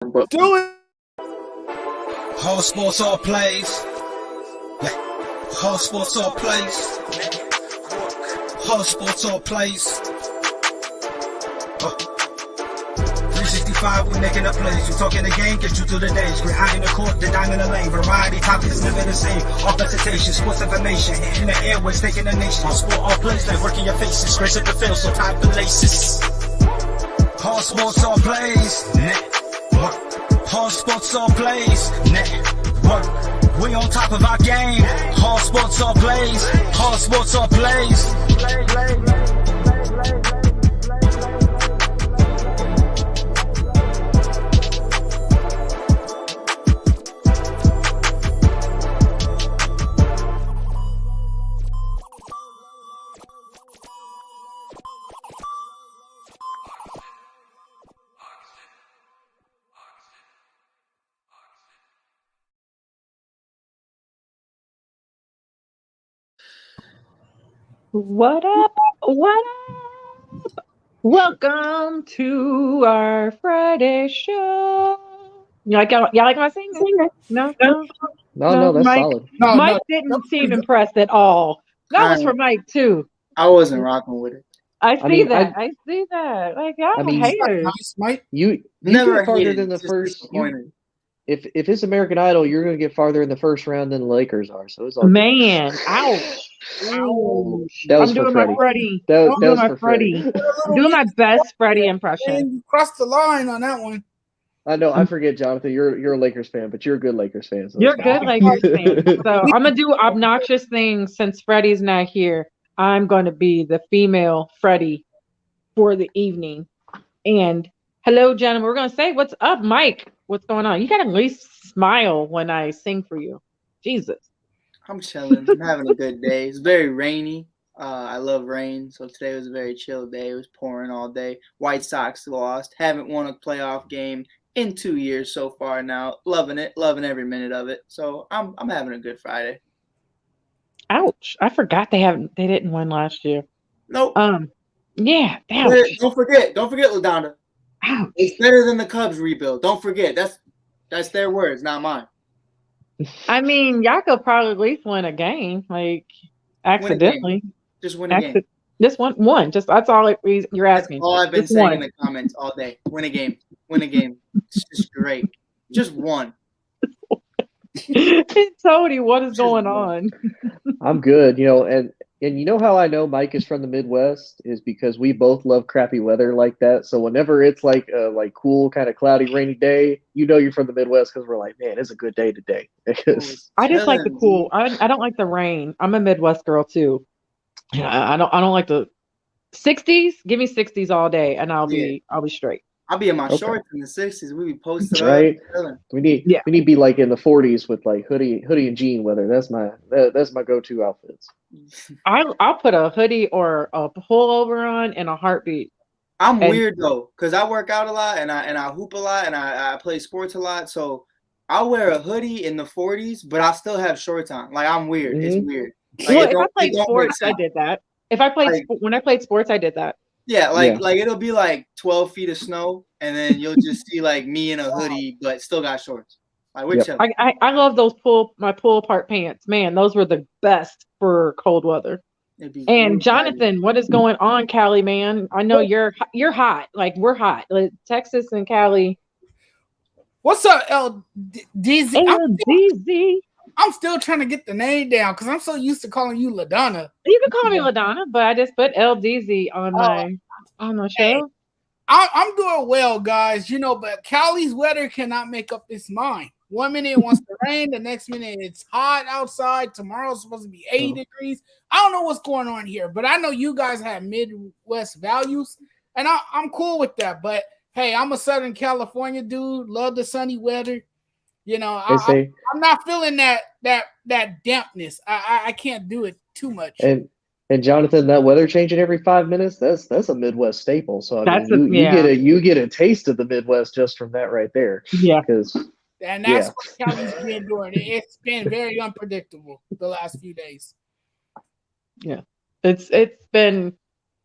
But Do it. Whole sports all plays. Yeah. Whole sports all plays. Whole sports all plays. 365, we making a plays. You talking the game, get you through the days. We're high in the court, the dime in the lane. Variety topics living the same. All presentation, sports information. In the airways, taking the nation. All sport, all plays, like working your faces. Grace up the field, so tie the laces. Whole sports all plays. Network. Whole sports all plays. Network. We on top of our game. Whole sports all plays. Whole sports all plays. What up? What up? Welcome to our Friday show. Y'all like my singing? No, that's Mike, solid. Mike didn't seem impressed at all. That was for Mike too. I wasn't rocking with it. I see that. Like y'all haters. Nice, Mike. You Never get farther hated, than the just first. disappointed. If it's American Idol, you're going to get farther in the first round than the Lakers are. So it's all Man, ouch. That was I'm for doing Freddie. my Freddie. That doing was my for Freddie. Freddie. I'm doing my best Freddie impression. And you crossed the line on that one. I know. I forget, Jonathan. You're a Lakers fan, but you're a good Lakers fan. So You're it's good fine. Lakers fan. So I'm gonna do obnoxious things since Freddie's not here. I'm going to be the female Freddie for the evening. And hello, gentlemen. We're gonna say what's up, Mike. What's going on? You gotta at least smile when I sing for you. Jesus. I'm chilling. I'm having a good day. It's very rainy. I love rain, so today was a very chill day. It was pouring all day. White Sox lost. Haven't won a playoff game in 2 years so far now. Loving it. Loving every minute of it. So I'm having a good Friday. Ouch. I forgot they didn't win last year. Nope. Yeah, But don't forget LaDonda. Ouch. It's better than the Cubs rebuild. Don't forget. That's their words, not mine. I mean, y'all could probably at least win a game, like accidentally. Just win a game. Just one. Just that's all you're asking. That's all I've been just saying one. in the comments all day. Win a game. Win a game. It's just great. Just one. Tony, what is going on? I'm good. And you know how I know Mike is from the Midwest is because we both love crappy weather like that. So whenever it's like a cool, kind of cloudy, rainy day, you're from the Midwest because we're like, man, it's a good day today. I just like the cool. I don't like the rain. I'm a Midwest girl too. I don't like the 60s. Give me 60s all day, and I'll be straight. I'll be in my shorts in the 60s. We be posted right. up. We need to be like in the 40s with like hoodie and jean weather. That's my go-to outfits. I'll put a hoodie or a pullover on in a heartbeat. I'm weird though, because I work out a lot and I hoop a lot and I play sports a lot. So I'll wear a hoodie in the 40s, but I still have shorts on. Like I'm weird. Mm-hmm. It's weird. Like, if I played sports, I did that. When I played sports, I did that. Yeah, like it'll be like 12 feet of snow, and then you'll just see like me in a hoodie, but still got shorts. Like we're chilling. I love those pull apart pants. Man, those were the best for cold weather. And Jonathan, what is going on, Cali man? I know you're hot. Like we're hot. Like, Texas and Cali. What's up, LDZ? LDZ. I'm still trying to get the name down because I'm so used to calling you LaDonna. You can call me LaDonna, but I just put LDZ on my show. Hey, I'm doing well, guys. But Cali's weather cannot make up its mind. 1 minute it wants to rain, the next minute it's hot outside. Tomorrow's supposed to be 80 degrees. I don't know what's going on here, but I know you guys have Midwest values, and I'm cool with that. But hey, I'm a Southern California dude. Love the sunny weather. I'm not feeling that dampness. I can't do it too much. And Jonathan, that weather changing every 5 minutes, that's a Midwest staple. So you get a taste of the Midwest just from that right there. Yeah. And that's what Cali's been doing. It's been very unpredictable the last few days. Yeah. It's been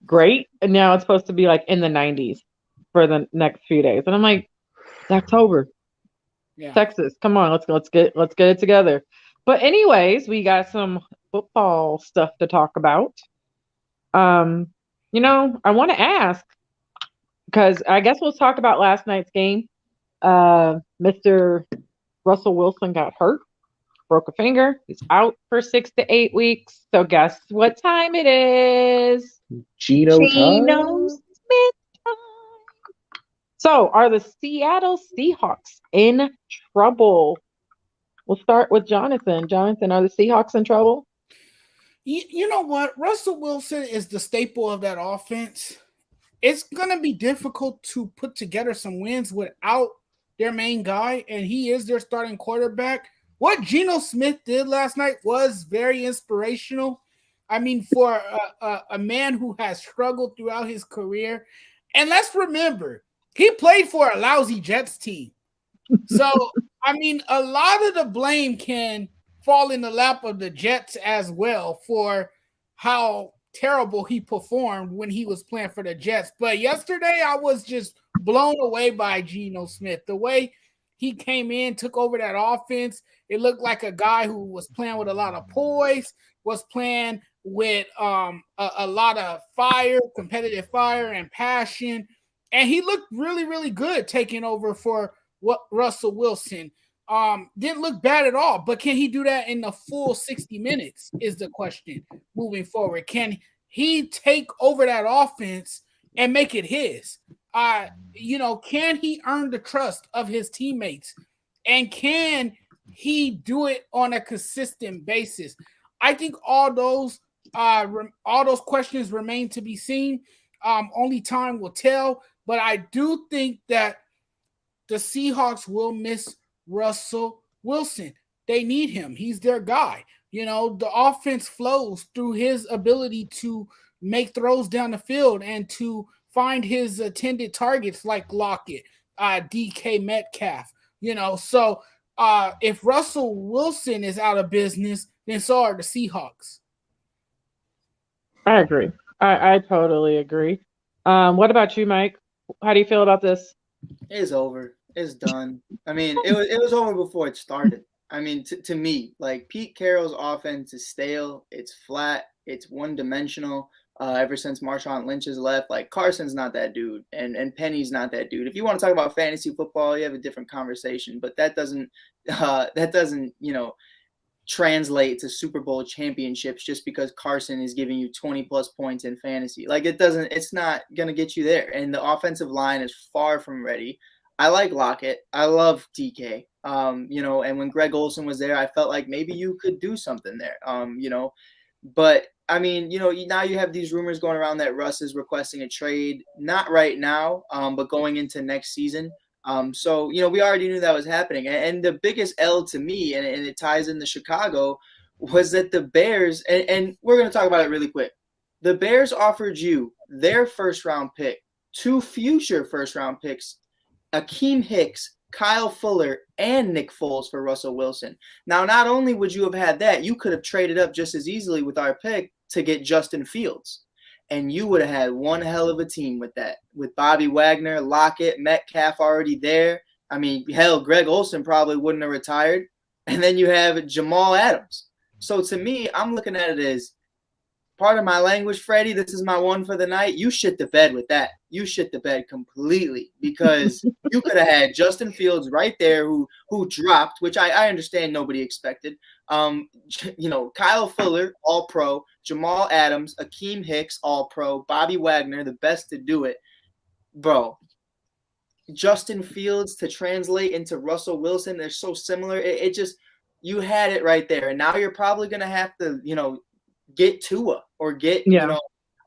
great. And now it's supposed to be like in the 90s for the next few days. And I'm like, It's October. Yeah. Texas, come on, let's get it together. But anyways, we got some football stuff to talk about. I want to ask because I guess we'll talk about last night's game. Mr. Russell Wilson got hurt, broke a finger. He's out for 6 to 8 weeks. So guess what time it is? Geno Geno time? Smith time. So are the Seattle Seahawks in trouble? We'll start with Jonathan. Jonathan, are the Seahawks in trouble? You know what? Russell Wilson is the staple of that offense. It's going to be difficult to put together some wins without their main guy, and he is their starting quarterback. What Geno Smith did last night was very inspirational. I mean, for a man who has struggled throughout his career. And let's remember, he played for a lousy Jets team. So, I mean, a lot of the blame can fall in the lap of the Jets as well for how terrible he performed when he was playing for the Jets. But yesterday, I was just blown away by Geno Smith. The way he came in, took over that offense. It looked like a guy who was playing with a lot of poise, was playing with a lot of fire, competitive fire and passion. And he looked really, really good taking over for Russell Wilson. Didn't look bad at all, but can he do that in the full 60 minutes is the question moving forward. Can he take over that offense and make it his? Can he earn the trust of his teammates? And can he do it on a consistent basis? I think all those questions remain to be seen. Only time will tell, but I do think that the Seahawks will miss Russell Wilson. They need him. He's their guy. The offense flows through his ability to make throws down the field and to find his intended targets like Lockett, DK Metcalf. So if Russell Wilson is out of business, then so are the Seahawks. I agree. I totally agree. What about you, Mike? How do you feel about this? It's over. It's done. I mean, it was over before it started. I mean, to me, like Pete Carroll's offense is stale. It's flat. It's one-dimensional. Ever since Marshawn Lynch has left, like Carson's not that dude, and Penny's not that dude. If you want to talk about fantasy football, you have a different conversation. But that doesn't translate to Super Bowl championships just because Carson is giving you 20 plus points in fantasy. Like it's not going to get you there. And the offensive line is far from ready. I like Lockett. I love DK. And when Greg Olsen was there, I felt like maybe you could do something there. But I mean, now you have these rumors going around that Russ is requesting a trade, not right now, but going into next season. So we already knew that was happening. And the biggest L to me, and it ties into Chicago, was that the Bears, and we're going to talk about it really quick. The Bears offered you their first-round pick, 2 future first-round picks, Akeem Hicks, Kyle Fuller, and Nick Foles for Russell Wilson. Now, not only would you have had that, you could have traded up just as easily with our pick to get Justin Fields. And you would have had one hell of a team with that. With Bobby Wagner, Lockett, Metcalf already there. I mean, hell, Greg Olsen probably wouldn't have retired. And then you have Jamal Adams. So to me, I'm looking at it as part of my language, Freddie. This is my one for the night. You shit the bed with that. You shit the bed completely because you could have had Justin Fields right there who dropped, which I understand nobody expected. Kyle Fuller, all pro, Jamal Adams, Akeem Hicks, all pro, Bobby Wagner, the best to do it. Bro, Justin Fields to translate into Russell Wilson, they're so similar. It just, you had it right there. And now you're probably going to have to, get Tua or get,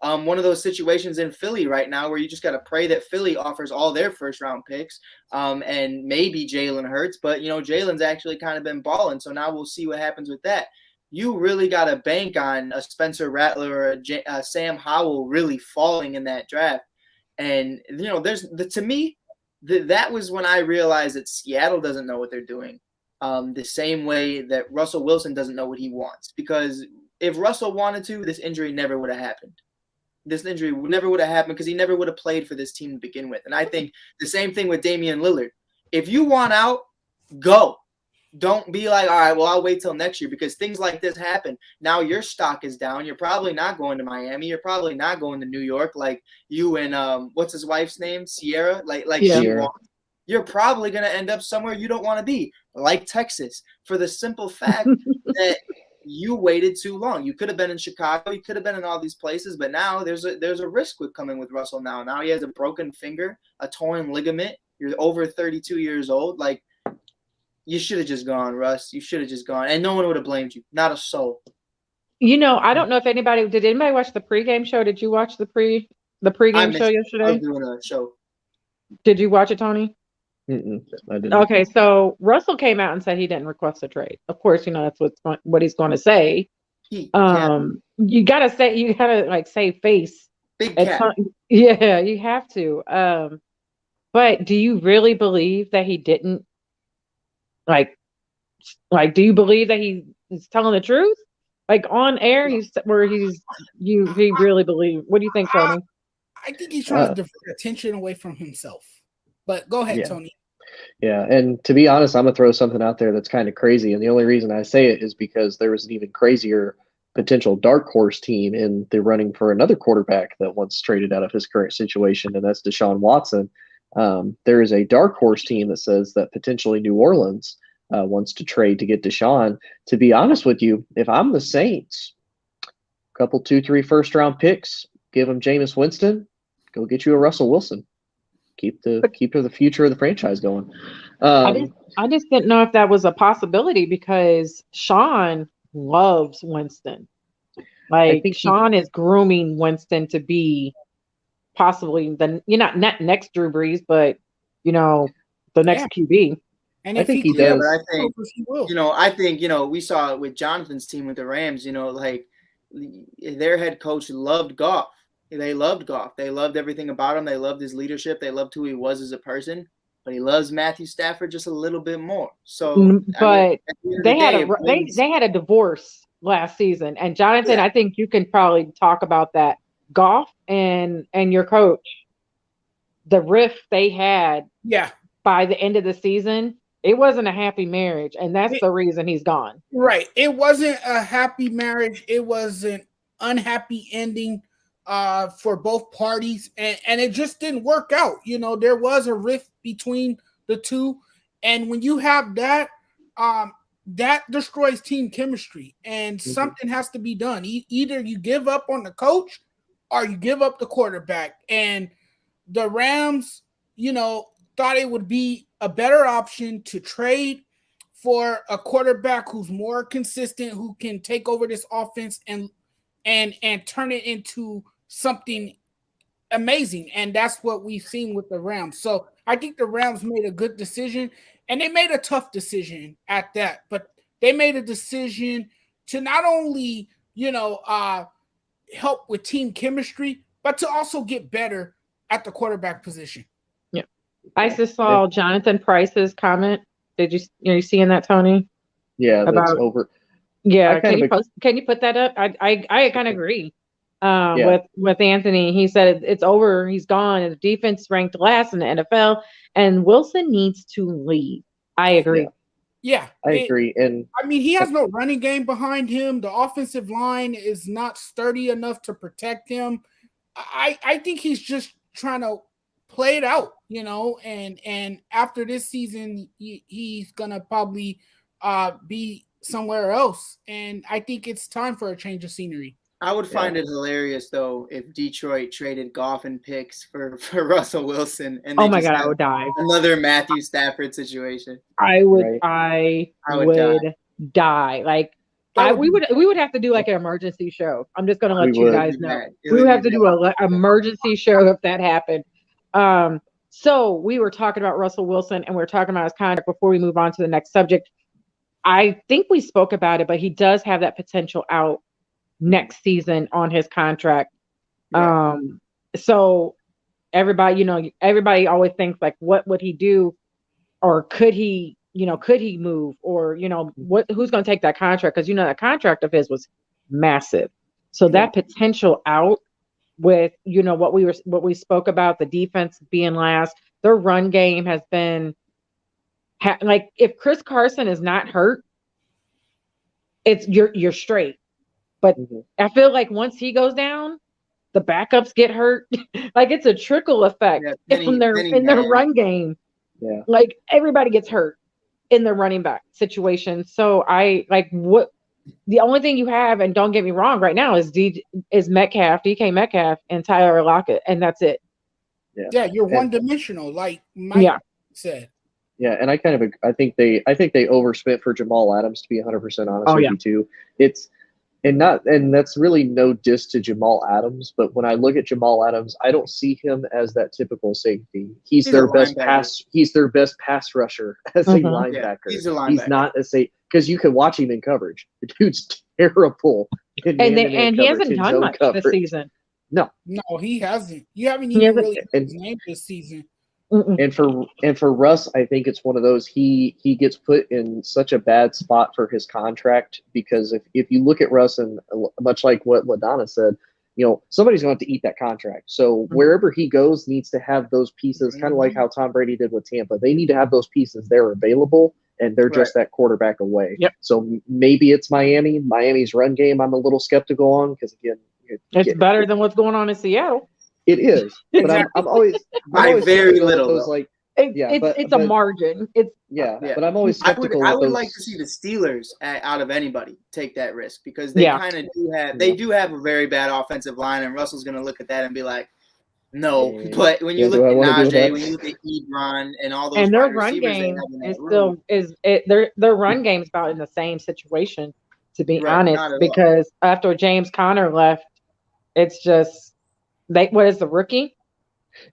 one of those situations in Philly right now where you just got to pray that Philly offers all their first round picks and maybe Jalen Hurts. But, Jalen's actually kind of been balling. So now we'll see what happens with that. You really got to bank on a Spencer Rattler or a Sam Howell really falling in that draft. And, to me, that was when I realized that Seattle doesn't know what they're doing the same way that Russell Wilson doesn't know what he wants. Because if Russell wanted to, this injury never would have happened. This injury never would have happened because he never would have played for this team to begin with. And I think the same thing with Damian Lillard. If you want out, go. Don't be like, all right, well, I'll wait till next year, because things like this happen. Now your stock is down. You're probably not going to Miami. You're probably not going to New York like you and what's his wife's name? Sierra. Like Yeah. she wants. You're probably going to end up somewhere you don't want to be, like Texas, for the simple fact that you waited too long. You could have been in Chicago. You could have been in all these places, but now there's a risk with coming with Russell now. Now he has a broken finger, a torn ligament. You're over 32 years old. Like, you should have just gone, Russ. You should have just gone. And no one would have blamed you. Not a soul. I don't know if did anybody watch the pregame show? Did you watch the pregame show yesterday? I was doing a show. Did you watch it, Tony? I didn't. Okay, so Russell came out and said he didn't request a trade. Of course, that's what he's going to say. You gotta save face. Big cat. Yeah, you have to. But do you really believe that he didn't? Do you believe that he's telling the truth? Like on air, he really believe? What do you think, Tony? I think he's trying to divert attention away from himself. But go ahead, Tony. Yeah, and to be honest, I'm going to throw something out there that's kind of crazy. And the only reason I say it is because there was an even crazier potential dark horse team in the running for another quarterback that once traded out of his current situation, and that's Deshaun Watson. There is a dark horse team that says that potentially New Orleans wants to trade to get Deshaun. To be honest with you, if I'm the Saints, a couple 2-3 first-round picks, give them Jameis Winston, go get you a Russell Wilson. Keep the future of the franchise going. I just didn't know if that was a possibility because Sean loves Winston. I think Sean is grooming Winston to be possibly not next Drew Brees, but the next QB. And I think he does. But I think we saw it with Jonathan's team with the Rams. Their head coach loved Goff. They loved Goff. They loved everything about him. They loved his leadership. They loved who he was as a person. But he loves Matthew Stafford just a little bit more. So, they had a divorce last season, and Jonathan, I think you can probably talk about that. Goff and your coach, the rift they had. Yeah. By the end of the season, it wasn't a happy marriage, and that's the reason he's gone. Right. It wasn't a happy marriage. It was an unhappy ending for both parties, and it just didn't work out. There was a rift between the two, and when you have that, that destroys team chemistry, and something has to be done. Either you give up on the coach or you give up the quarterback. And the Rams, thought it would be a better option to trade for a quarterback who's more consistent, who can take over this offense and turn it into something amazing. And that's what we've seen with the Rams. So I think the Rams made a good decision, and they made a tough decision at that, but they made a decision to not only, help with team chemistry, but to also get better at the quarterback position. Yeah. I just saw Jonathan Price's comment. Did you seeing that, Tony? Yeah, that's over. Yeah, can you put that up? I kind of agree. With Anthony, he said it's over. He's gone. And the defense ranked last in the NFL, and Wilson needs to leave. I agree. Yeah, I agree. And he has no running game behind him. The offensive line is not sturdy enough to protect him. I think he's just trying to play it out, and after this season, he's gonna probably be somewhere else. And I think it's time for a change of scenery. I would find it hilarious though if Detroit traded Goff and picks for Russell Wilson, and oh my god, I would die. Another Matthew Stafford situation. I would die. Like we would have to do like an emergency show. I'm just gonna let you guys know. We would have to do an emergency show if that happened. So we were talking about Russell Wilson, and we were talking about his contract before we move on to the next subject. I think we spoke about it, but he does have that potential out next season on his contract. Yeah. So everybody always thinks like, what would he do? Or could he move? Or, who's going to take that contract? Because, that contract of his was massive. So that potential out with, what we spoke about, the defense being last, their run game has been like if Chris Carson is not hurt, it's you're straight. But I feel like once he goes down, the backups get hurt. Like it's a trickle effect in their run game. Yeah. Like everybody gets hurt in the running back situation. So I like what the only thing you have, and don't get me wrong, right now is Metcalf, DK Metcalf, and Tyler Lockett, and that's it. Yeah, you're one dimensional, like Mike said. Yeah, and I think they overspent for Jamal Adams, to be 100% honest with you too. And that's really no diss to Jamal Adams, but when I look at Jamal Adams, I don't see him as that typical safety. He's their best pass rusher as a linebacker. He's a linebacker. He's not a safe, because you can watch him in coverage. The dude's terrible. And he hasn't done much this season. No, he hasn't. You haven't even really heard his name this season. And for Russ, I think it's one of those, he gets put in such a bad spot for his contract, because if you look at Russ, and much like what LaDonna said, somebody's going to have to eat that contract. So wherever he goes needs to have those pieces, kind of like how Tom Brady did with Tampa. They need to have those pieces there available, and they're just that quarterback away. Yep. So maybe it's Miami. Miami's run game I'm a little skeptical on, because again, it's better than what's going on in Seattle. It is, but I'm always very little. Those, like, it's a margin. But I'm always skeptical. I would like to see the Steelers, out of anybody, take that risk, because they kind of do have a very bad offensive line, and Russell's going to look at that and be like, no. But when you look at Najee, when you look at Ebron, and all those, and their run game their run game's about in the same situation, to be honest, because after James Conner left, it's just. What is the rookie?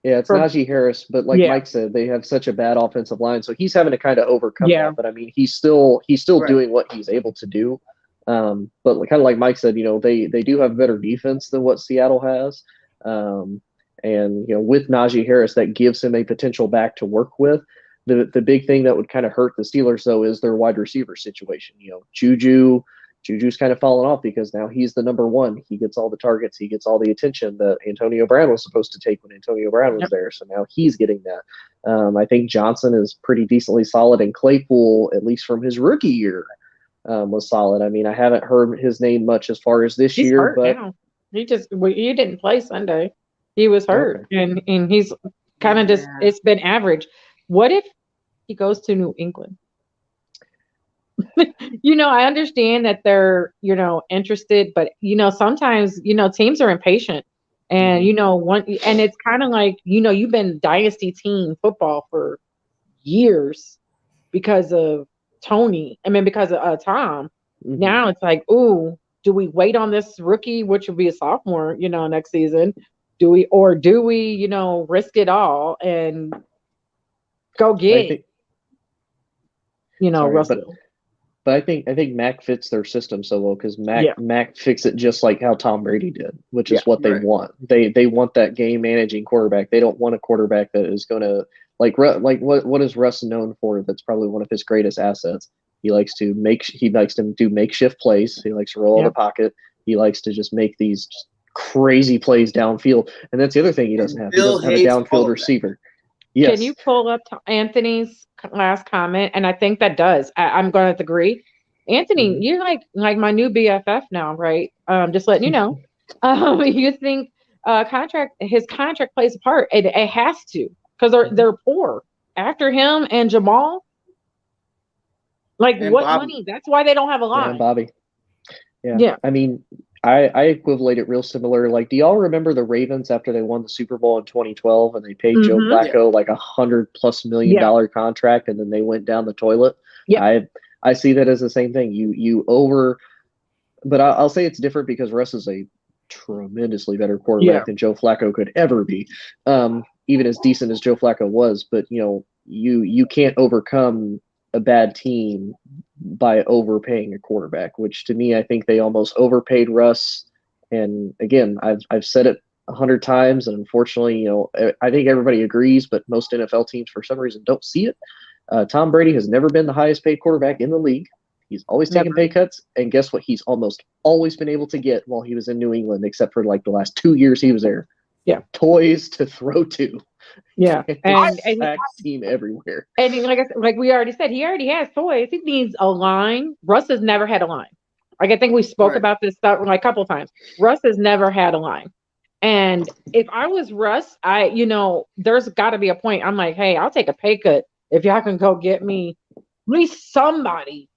Yeah, it's Najee Harris, but like Mike said, they have such a bad offensive line, so he's having to kind of overcome that. But I mean, he's still doing what he's able to do. But kind of like Mike said, they do have better defense than what Seattle has, and with Najee Harris, that gives him a potential back to work with. The big thing that would kind of hurt the Steelers though is their wide receiver situation. Juju's kind of fallen off, because now he's the number one. He gets all the targets. He gets all the attention that Antonio Brown was supposed to take when Antonio Brown was there. So now he's getting that. I think Johnson is pretty decently solid, and Claypool, at least from his rookie year, was solid. I mean, I haven't heard his name much as far as this year, but now. He didn't play Sunday. He was hurt, and he's kind of just, it's been average. What if he goes to New England? I understand that they're, interested, but sometimes, teams are impatient, and and it's kind of like, you've been dynasty team football for years because of because of Tom. Now it's like, ooh, do we wait on this rookie, which will be a sophomore, next season? Do we risk it all and go get, Russell? But I think Mac fits their system so well, because Mac fixed it just like how Tom Brady did, which is what they want. They want that game managing quarterback. They don't want a quarterback that is going to what is Russ known for? That's probably one of his greatest assets. He likes to do makeshift plays. He likes to roll in the pocket. He likes to just make these crazy plays downfield. And that's the other thing he doesn't have. He doesn't have a downfield receiver. Yes. Can you pull up Anthony's last comment? And I think that does. I'm going to agree. Anthony, you're like my new BFF now, right? Just letting you know. You think his contract plays a part? It has to, because they're poor. After him and Jamal, and what Bobby. Money? That's why they don't have a lot. And Bobby. Yeah. I mean, I equivalate it real similar. Like, do y'all remember the Ravens after they won the Super Bowl in 2012 and they paid Joe Flacco like $100+ million contract, and then they went down the toilet? Yeah. I see that as the same thing. But I'll say it's different because Russ is a tremendously better quarterback than Joe Flacco could ever be. Even as decent as Joe Flacco was, but you can't overcome a bad team by overpaying a quarterback, which to me, I think they almost overpaid Russ. And again, I've said it 100 times, and unfortunately, I think everybody agrees, but most NFL teams for some reason don't see it. Tom Brady has never been the highest paid quarterback in the league. He's always taken pay cuts, and guess what? He's almost always been able to get while he was in New England, except for like the last 2 years he was there. Yeah, toys to throw to. Yeah, and Sacks team everywhere. and like I said, like we already said, he already has toys. He needs a line. Russ has never had a line. Like I think we spoke about this stuff like a couple of times. Russ has never had a line. And if I was Russ, there's got to be a point. I'm like, hey, I'll take a pay cut if y'all can go get me at least somebody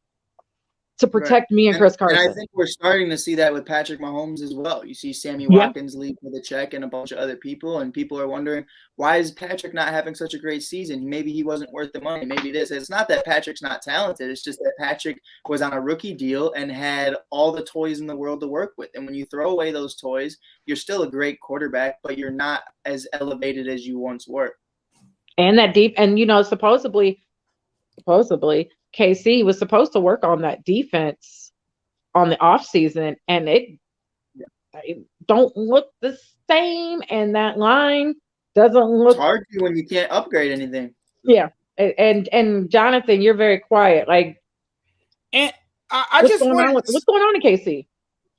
to protect me and Chris Carson. And I think we're starting to see that with Patrick Mahomes as well. You see Sammy Watkins leave with a check and a bunch of other people, and people are wondering, why is Patrick not having such a great season? Maybe he wasn't worth the money. Maybe this. It's not that Patrick's not talented. It's just that Patrick was on a rookie deal and had all the toys in the world to work with. And when you throw away those toys, you're still a great quarterback, but you're not as elevated as you once were. And that deep, and supposedly KC was supposed to work on that defense on the offseason, and it don't look the same, and that line doesn't look. It's hard to when you can't upgrade anything. Yeah, and Jonathan, you're very quiet. Like, and what's going on in KC?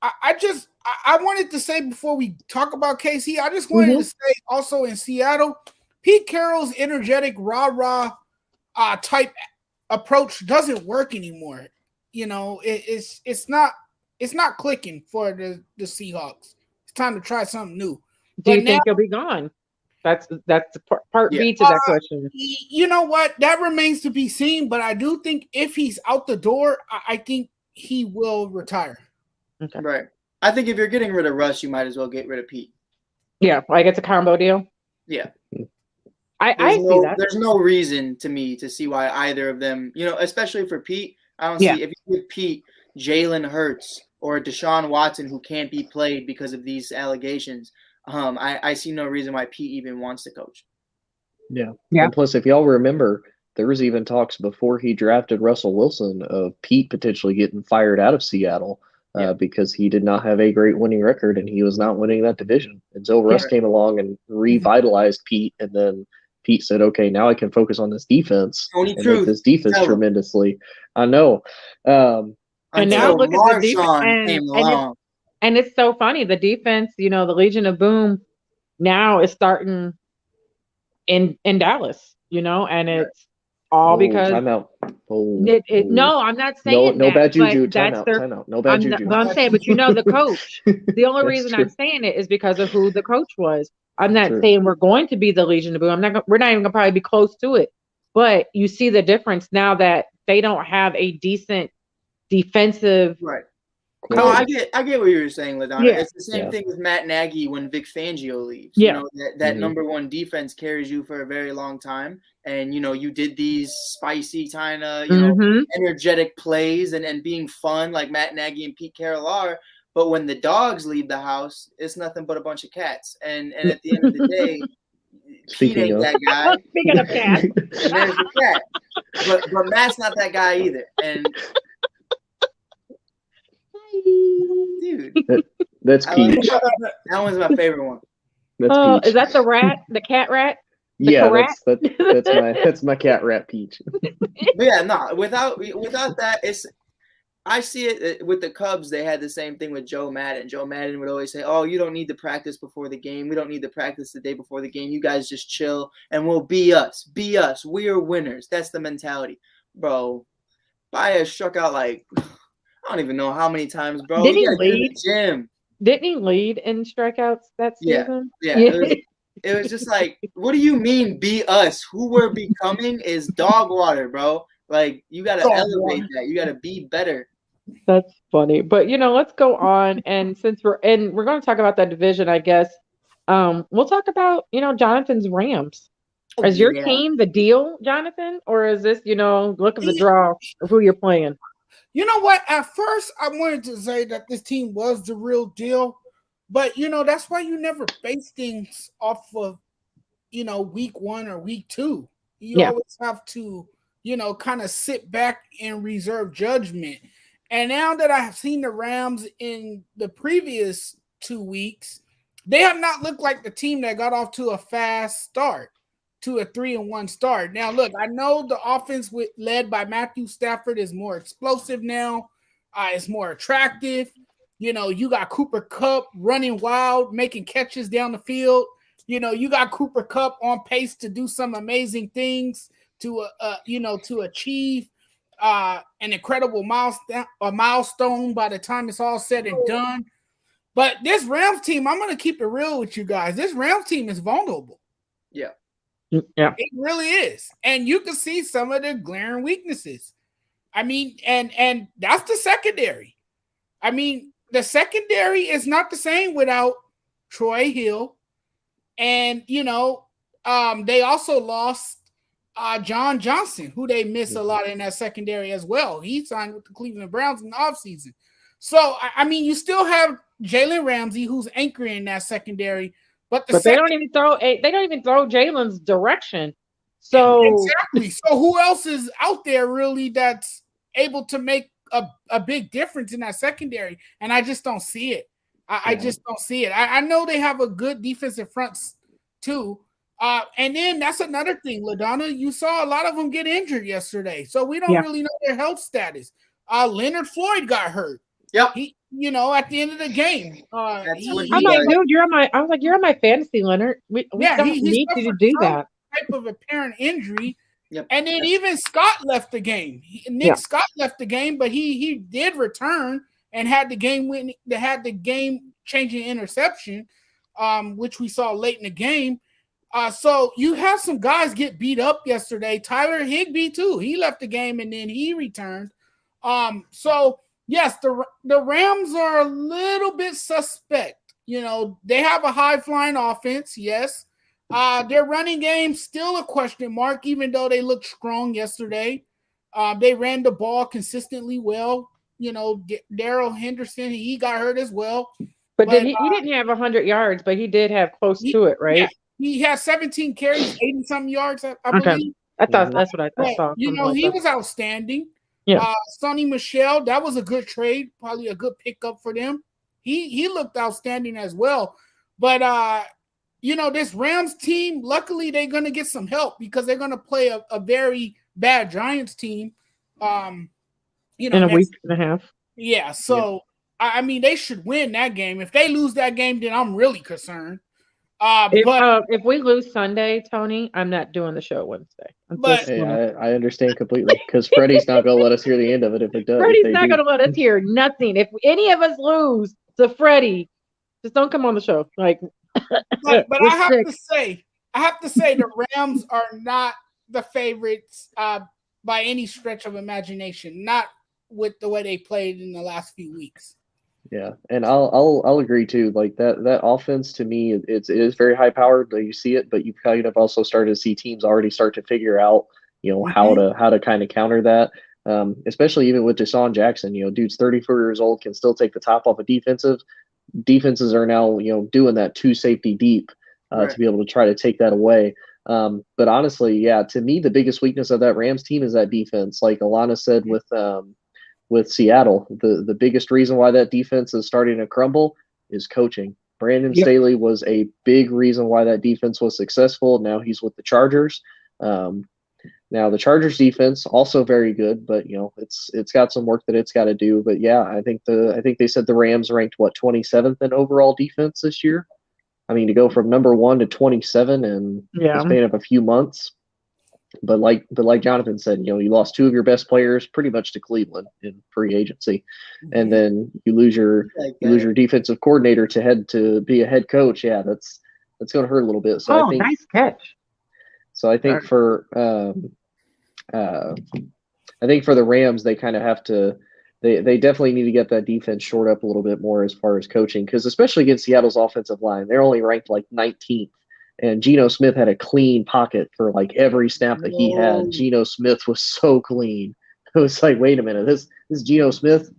I wanted to say before we talk about KC, I just wanted to say also in Seattle, Pete Carroll's energetic rah-rah type approach doesn't work anymore. It's not clicking for the Seahawks. It's time to try something new. Do you think he'll be gone? That's part B to that question. You know what? That remains to be seen, but I do think if he's out the door, I think he will retire. Okay. Right. I think if you're getting rid of Russ, you might as well get rid of Pete. Yeah, like it's a combo deal. Yeah. I see that. There's no reason to me to see why either of them, especially for Pete, I don't see if you give Pete Jalen Hurts or Deshaun Watson who can't be played because of these allegations. I see no reason why Pete even wants to coach. Yeah. And plus, if y'all remember, there was even talks before he drafted Russell Wilson of Pete potentially getting fired out of Seattle because he did not have a great winning record and he was not winning that division until Russ came along and revitalized Pete, and then Pete said, okay, now I can focus on this defense and make this defense tremendously. I know. And now look at the defense. And it's so funny. The defense, the Legion of Boom now is starting in Dallas, and it's all because time out. No, I'm not saying no that, bad juju. Time out. No bad juju. But I'm saying, but the coach. The only reason I'm saying it is because of who the coach was. I'm not saying we're going to be the Legion of Boom. We're not even gonna probably be close to it. But you see the difference now that they don't have a decent defensive. Right. No, I get what you were saying, LaDonna. Yeah. It's the same thing with Matt Nagy when Vic Fangio leaves. Yeah. That number one defense carries you for a very long time. And, you did these spicy kind of, energetic plays and being fun like Matt Nagy and Pete Carroll are. But when the dogs leave the house, it's nothing but a bunch of cats. And at the end of the day, Pete ain't that guy. Speaking of cats. There's a cat. But Matt's not that guy either. And dude, that's Pete. That one's my favorite one. That's Peach. Is that the rat? The cat rat? That's my cat rat Peach. But yeah, no. Without that, I see it with the Cubs. They had the same thing with Joe Madden. Joe Madden would always say, "Oh, you don't need to practice before the game. We don't need to practice the day before the game. You guys just chill and we'll be us. Be us. We are winners." That's the mentality, bro. Baez struck out like I don't even know how many times, bro. Did he lead? Gym. Didn't he lead in strikeouts that season? Yeah. It was just like, what do you mean be us? Who we're becoming is dog water, bro. Like, you got to elevate that. You got to be better. That's funny. But, let's go on. And since we're going to talk about that division, I guess, we'll talk about, Jonathan's Rams. Is your team the deal, Jonathan? Or is this, look at the draw of who you're playing? You know what? At first, I wanted to say that this team was the real deal. But, that's why you never base things off of, week 1 or week 2. You always have to, kind of sit back and reserve judgment. And now that I have seen the Rams in the previous 2 weeks, they have not looked like the team that got off to a fast start, to a 3-1 start. Now, look, I know the offense led by Matthew Stafford is more explosive now. It's more attractive. You got Cooper Kupp running wild, making catches down the field. You got Cooper Kupp on pace to do some amazing things to achieve an incredible milestone by the time it's all said and done. But this Rams team, I'm going to keep it real with you guys. This Rams team is vulnerable. Yeah. Yeah. It really is. And you can see some of the glaring weaknesses. I mean, and that's the secondary. I mean, the secondary is not the same without Troy Hill. And, they also lost John Johnson, who they miss a lot in that secondary as well. He signed with the Cleveland Browns in the offseason. So, I mean, you still have Jalen Ramsey, who's anchoring that secondary. But they don't even throw Jalen's direction. So exactly. So who else is out there really that's able to make a big difference in that secondary? And I just don't see it. I just don't see it. I know they have a good defensive fronts too. And then that's another thing, LaDonna. You saw a lot of them get injured yesterday, so we don't really know their health status. Leonard Floyd got hurt. Yep. He, at the end of the game. I'm like, dude, you're on my fantasy, Leonard. We don't need you to do that. Type of apparent injury. Yep. And then even Scott left the game. Scott left the game, but he did return and had the game changing interception, which we saw late in the game. So you have some guys get beat up yesterday. Tyler Higbee too. He left the game and then he returned. So yes, the Rams are a little bit suspect. They have a high flying offense. Yes. Their running game still a question mark, even though they looked strong yesterday. They ran the ball consistently well. Darrell Henderson, he got hurt as well. But he didn't have 100 yards, but he did have close to it, right? Yeah, he had 17 carries, 80-something yards, I believe. I thought that's what I saw. He was outstanding. Yeah. Sonny Michel, that was a good trade, probably a good pickup for them. He looked outstanding as well. But this Rams team, luckily they're going to get some help because they're going to play a very bad Giants team. In a week and a half. Yeah, so I mean they should win that game. If they lose that game, then I'm really concerned. If we lose Sunday, Tony, I'm not doing the show Wednesday. I understand completely because Freddie's not going to let us hear the end of it if it does. Freddie's not going to let us hear nothing. If any of us lose to Freddie, just don't come on the show. Like, but I have to say, the Rams are not the favorites by any stretch of imagination. Not with the way they played in the last few weeks. Yeah, and I'll agree too. Like that offense to me, it is very high powered. You see it, but you kind of also started to see teams already start to figure out, how to kind of counter that. Especially even with Desean Jackson, dude's 34 years old, can still take the top off of defenses are now, doing that 2 safety deep to be able to try to take that away. But honestly, to me, the biggest weakness of that Rams team is that defense. Like Alana said with Seattle, the biggest reason why that defense is starting to crumble is coaching. Brandon Staley was a big reason why that defense was successful. Now he's with the Chargers. Now the Chargers defense also very good, but it's got some work that it's got to do. But I think they said the Rams ranked 27th in overall defense this year. I mean, to go from number 1 to 27 in the span of a few months. But like Jonathan said, you lost 2 of your best players pretty much to Cleveland in free agency, and then you lose your defensive coordinator to be a head coach. Yeah, that's going to hurt a little bit. So I think nice catch. So I think for the Rams, they kind of have to. They definitely need to get that defense shored up a little bit more as far as coaching, because especially against Seattle's offensive line, they're only ranked like 19th. And Geno Smith had a clean pocket for like every snap that he had. Geno Smith was so clean. It was like, wait a minute, this Geno Smith.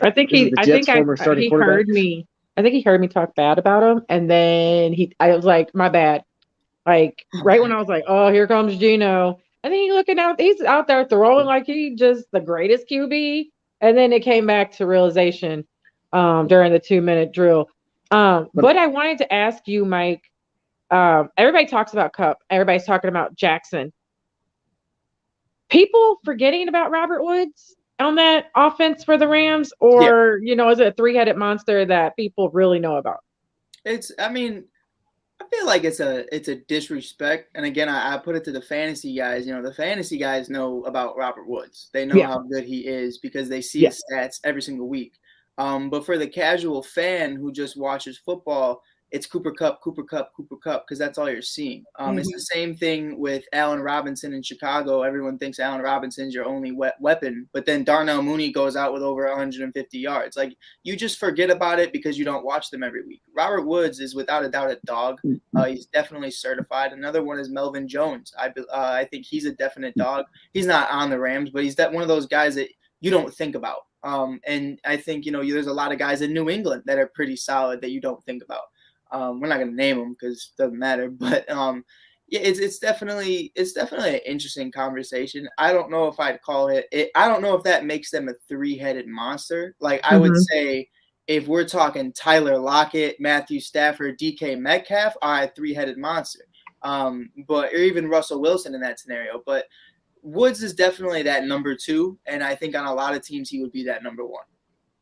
I think he heard me. I think he heard me talk bad about him, and then I was like, my bad. Like right when I was like, oh, here comes Geno, and then he's out there throwing like he just the greatest QB. And then it came back to realization during the 2-minute drill. But I wanted to ask you, Mike. Everybody talks about Kupp. Everybody's talking about Jackson. People forgetting about Robert Woods on that offense for the Rams, or is it a 3-headed monster that people really know about? I feel like it's a disrespect, and again, I put it to the fantasy guys. The fantasy guys know about Robert Woods. They know Yeah. how good he is because they see Yeah. his stats every single week. But for the casual fan who just watches football, it's Cooper Kupp, Cooper Kupp, Cooper Kupp, because that's all you're seeing. It's the same thing with Allen Robinson in Chicago. Everyone thinks Allen Robinson's your only weapon, but then Darnell Mooney goes out with over 150 yards. Like, you just forget about it because you don't watch them every week. Robert Woods is without a doubt a dog. He's definitely certified. Another one is Melvin Jones. I think he's a definite dog. He's not on the Rams, but he's one of those guys that you don't think about. And I think, there's a lot of guys in New England that are pretty solid that you don't think about. We're not going to name them because it doesn't matter, but yeah, it's definitely an interesting conversation. I don't know if I'd call it. I don't know if that makes them a three-headed monster. Like, I would say, if we're talking Tyler Lockett, Matthew Stafford, DK Metcalf, are a three-headed monster. Or even Russell Wilson in that scenario. But Woods is definitely that number 2, and I think on a lot of teams he would be that number 1.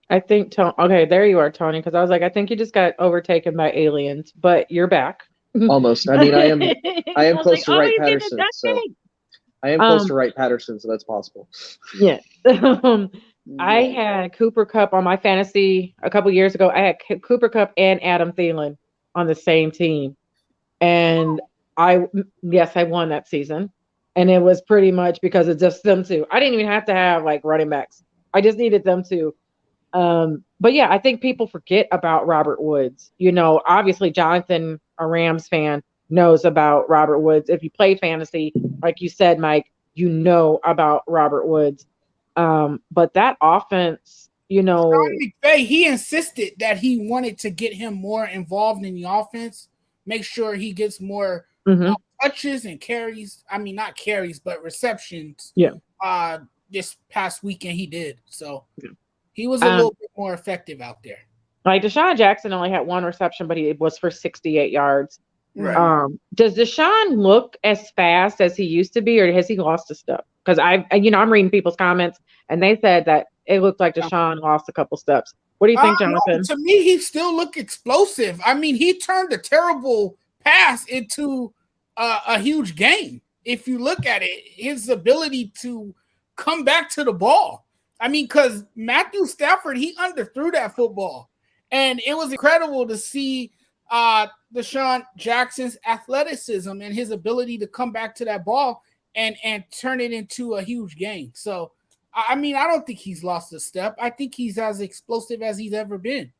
I think okay, there you are, Tony. Because I was like, I think you just got overtaken by aliens, but you're back. Almost. I mean, I am close like, to Wright Patterson, so I am close to Wright Patterson, so that's possible. Yeah. I had Cooper Kupp on my fantasy a couple years ago. I had Cooper Kupp and Adam Thielen on the same team, and I won that season, and it was pretty much because of just them two. I didn't even have to have like running backs. I just needed them two. But yeah, I think people forget about Robert Woods. Obviously Jonathan, a Rams fan, knows about Robert Woods. If you play fantasy, like you said, Mike, about Robert Woods. But that offense, Sean McVay, he insisted that he wanted to get him more involved in the offense, make sure he gets more touches and carries. I mean, not carries, but receptions. Yeah. This past weekend he did. So he was a little bit more effective out there. Like Desean Jackson only had one reception, but it was for 68 yards. Right. Does Desean look as fast as he used to be, or has he lost a step? Because I'm reading people's comments, and they said that it looked like Desean lost a couple steps. What do you think, Jonathan? No, to me, he still looked explosive. I mean, he turned a terrible pass into a huge gain. If you look at it, his ability to come back to the ball. I mean, because Matthew Stafford, he underthrew that football. And it was incredible to see Desean Jackson's athleticism and his ability to come back to that ball and turn it into a huge gain. So, I mean, I don't think he's lost a step. I think he's as explosive as he's ever been.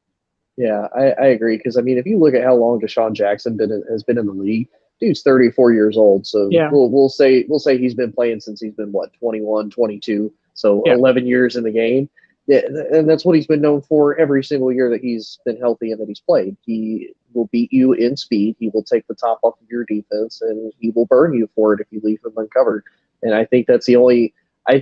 Yeah, I agree. Because, I mean, if you look at how long Desean Jackson has been in the league, dude's 34 years old. So yeah. we'll say he's been playing since he's been, 21, 22. So 11 years in the game. Yeah, and that's what he's been known for every single year that he's been healthy and that he's played. He will beat you in speed. He will take the top off of your defense, and he will burn you for it if you leave him uncovered. And I think that's the only – I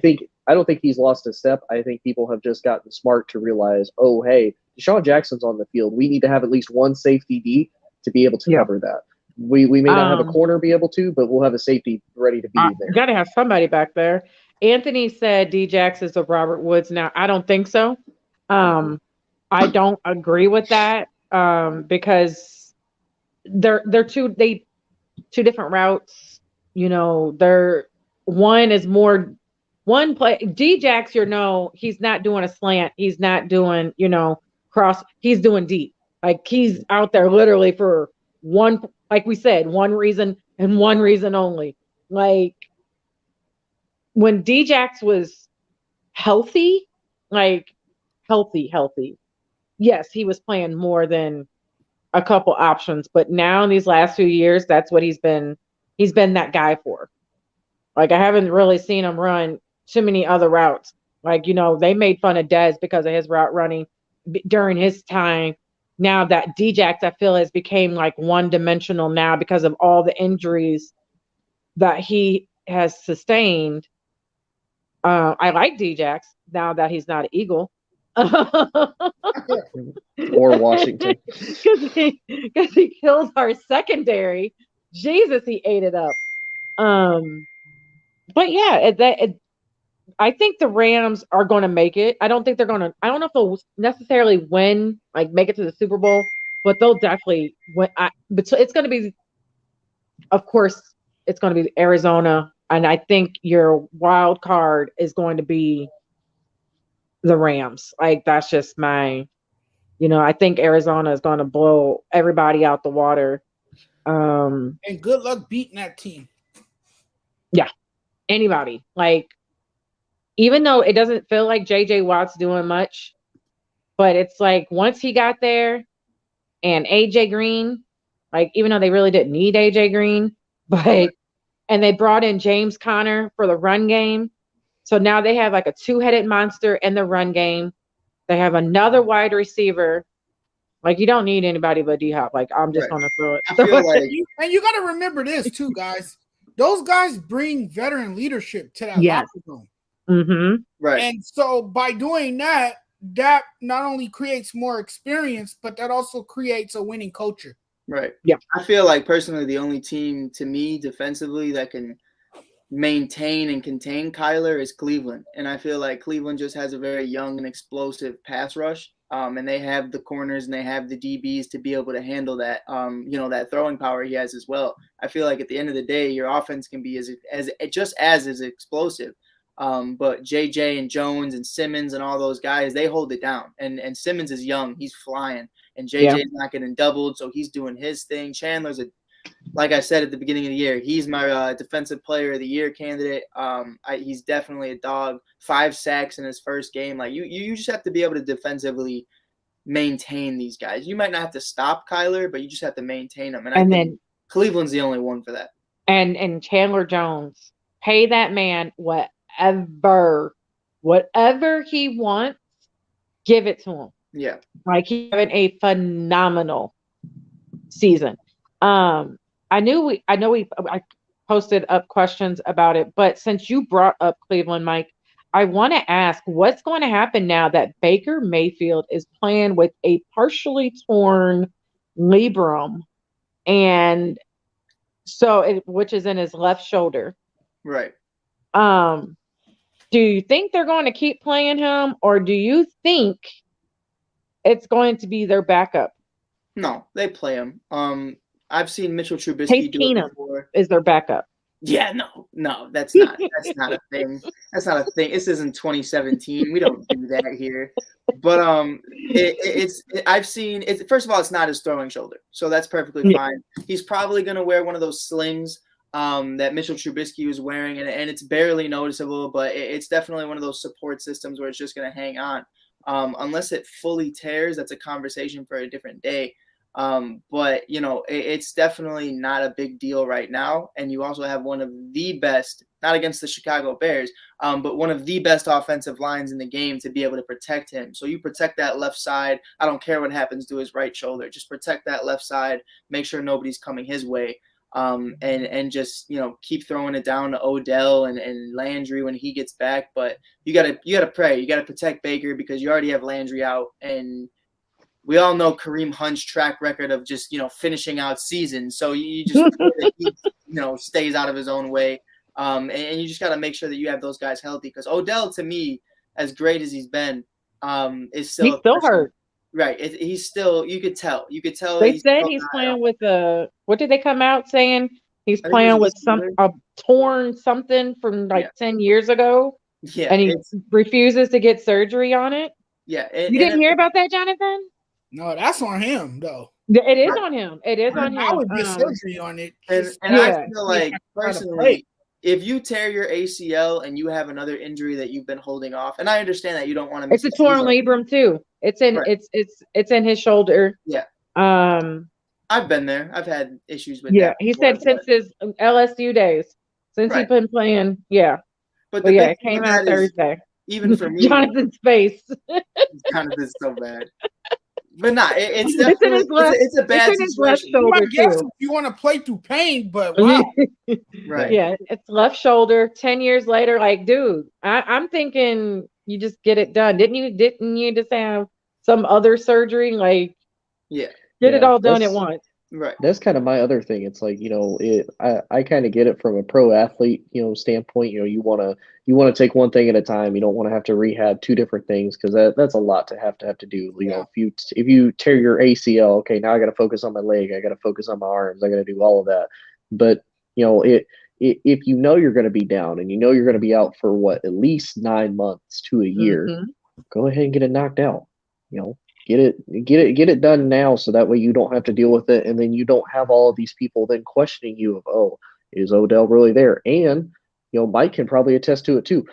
don't think he's lost a step. I think people have just gotten smart to realize, oh, hey, Desean Jackson's on the field. We need to have at least one safety deep to be able to cover that. We may not have a corner be able to, but we'll have a safety ready to be there. You got to have somebody back there. Anthony said D-Jax is a Robert Woods. Now, I don't think so. I don't agree with that because they're two different routes. They're one is more one play. D-Jax, he's not doing a slant. He's not doing, cross. He's doing deep. Like he's out there literally for one, like we said, one reason and one reason only. Like, when D-Jax was healthy, yes, he was playing more than a couple options. But now in these last few years, that's what he's been that guy for. Like, I haven't really seen him run too many other routes. Like, they made fun of Dez because of his route running during his time. Now that D-Jax, I feel, has became like one-dimensional now because of all the injuries that he has sustained. I like D-Jax now that he's not an Eagle. Or Washington. Because he kills our secondary. Jesus, he ate it up. But yeah, I think the Rams are going to make it. I don't know if they'll necessarily win, like make it to the Super Bowl, but they'll definitely. But it's going to be, of course, it's going to be Arizona, and I think your wild card is going to be the Rams. Like that's just my, I think Arizona is going to blow everybody out the water. And good luck beating that team. Yeah, anybody. Like, even though it doesn't feel like JJ Watt's doing much, but it's like once he got there and AJ Green, like even though they really didn't need AJ Green, and they brought in James Conner for the run game. So now they have like a two-headed monster in the run game. They have another wide receiver. Like you don't need anybody but D-Hop. Like I'm just gonna throw it. I feel like, and you got to remember this too, guys. Those guys bring veteran leadership to that locker room. Mm-hmm. Right. And so by doing that not only creates more experience, but that also creates a winning culture. Right. Yeah. I feel like personally the only team to me defensively that can maintain and contain Kyler is Cleveland. And I feel like Cleveland just has a very young and explosive pass rush. And they have the corners and they have the DBs to be able to handle that, that throwing power he has as well. I feel like at the end of the day, your offense can be as explosive. But JJ and Jones and Simmons and all those guys, they hold it down. And Simmons is young. He's flying. And JJ is not getting doubled, so he's doing his thing. Chandler's like I said at the beginning of the year, he's my defensive player of the year candidate. He's definitely a dog. 5 sacks in his first game. Like you just have to be able to defensively maintain these guys. You might not have to stop Kyler, but you just have to maintain them. And I think Cleveland's the only one for that. And Chandler Jones, pay that man whatever he wants, give it to him. Yeah. Like he's having a phenomenal season. I posted up questions about it, but since you brought up Cleveland, Mike, I want to ask what's going to happen now that Baker Mayfield is playing with a partially torn labrum, and which is in his left shoulder. Right. Do you think they're going to keep playing him, or do you think it's going to be their backup? No, they play him. I've seen Mitchell Trubisky do it before. Is their backup? Yeah, no, that's not a thing. That's not a thing. This isn't 2017. We don't do that here. But I've seen it. First of all, it's not his throwing shoulder, so that's perfectly fine. He's probably gonna wear one of those slings that Mitchell Trubisky was wearing, and it's barely noticeable, but it's definitely one of those support systems where it's just gonna hang on. Unless it fully tears, that's a conversation for a different day. But it's definitely not a big deal right now. And you also have one of the best, not against the Chicago Bears, but one of the best offensive lines in the game to be able to protect him. So you protect that left side. I don't care what happens to his right shoulder. Just protect that left side. Make sure nobody's coming his way. And just, keep throwing it down to Odell and Landry when he gets back. But you gotta pray. You gotta protect Baker because you already have Landry out, and we all know Kareem Hunt's track record of just, finishing out seasons. So you just pray that he, stays out of his own way. And you just got to make sure that you have those guys healthy, because Odell, to me, as great as he's been, is still hurt. Right. He's still, you could tell. They said he's playing with what did they come out saying? He's playing with a torn something from 10 years ago. Yeah. And he refuses to get surgery on it. Yeah. You didn't hear about that, Jonathan? No, that's on him, though. It is on him. It is on him. I would get surgery on it. And I feel like, personally, if you tear your ACL and you have another injury that you've been holding off, and I understand that you don't want to miss it's a torn labrum too. It's in it's in his shoulder. Yeah. I've been there. I've had issues with that. He said since his LSU days, since he's been playing. Yeah. But it came out Thursday. Even for me, Jonathan's face. Jonathan's so bad. But it's definitely it's a bad situation. If you want to play through pain, but wow. Right. Yeah, it's left shoulder. 10 years later, like, dude, I'm thinking you just get it done. Didn't you just have some other surgery? Like, get it all done at once. Right. That's kind of my other thing. It's like, I kind of get it from a pro athlete, standpoint. You want to take one thing at a time. You don't want to have to rehab two different things because that's a lot to have to do. Yeah. If you tear your ACL, okay, now I got to focus on my leg. I got to focus on my arms. I got to do all of that. But if you know you're going to be down and you know you're going to be out for at least 9 months to a year, go ahead and get it knocked out. Get it done now, so that way you don't have to deal with it, and then you don't have all of these people then questioning you of, oh, is Odell really there? And Mike can probably attest to it too.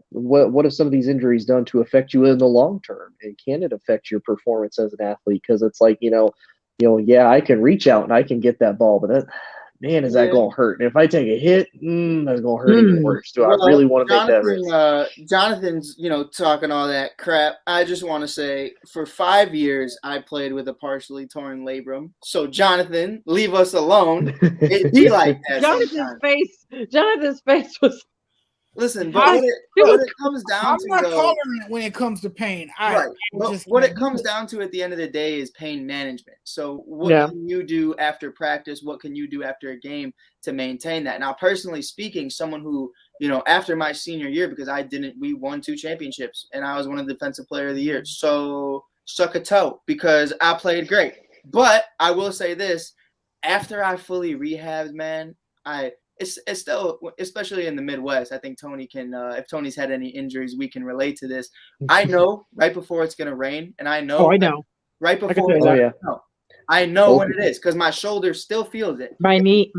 What have some of these injuries done to affect you in the long term, and can it affect your performance as an athlete? Because it's like yeah, I can reach out and I can get that ball, but man, is that going to hurt? And if I take a hit, that's going to hurt even worse. Do I really want to make that risk? Jonathan's, talking all that crap. I just want to say, for 5 years, I played with a partially torn labrum. So, Jonathan, leave us alone. It'd be like that. Jonathan's face was. Listen, but what it comes down I'm to, not tolerant when it comes to pain. What it comes down to at the end of the day is pain management. So what can you do after practice? What can you do after a game to maintain that? Now, personally speaking, someone who, after my senior year, because we won 2 championships and I was one of the defensive player of the year. So suck a toe because I played great. But I will say this, after I fully rehabbed, man, it's still, especially in the Midwest, I think Tony can, if Tony's had any injuries, we can relate to this. I know right before it's going to rain, and I know. I know. Right before I know when it is, because my shoulder still feels it. My knee.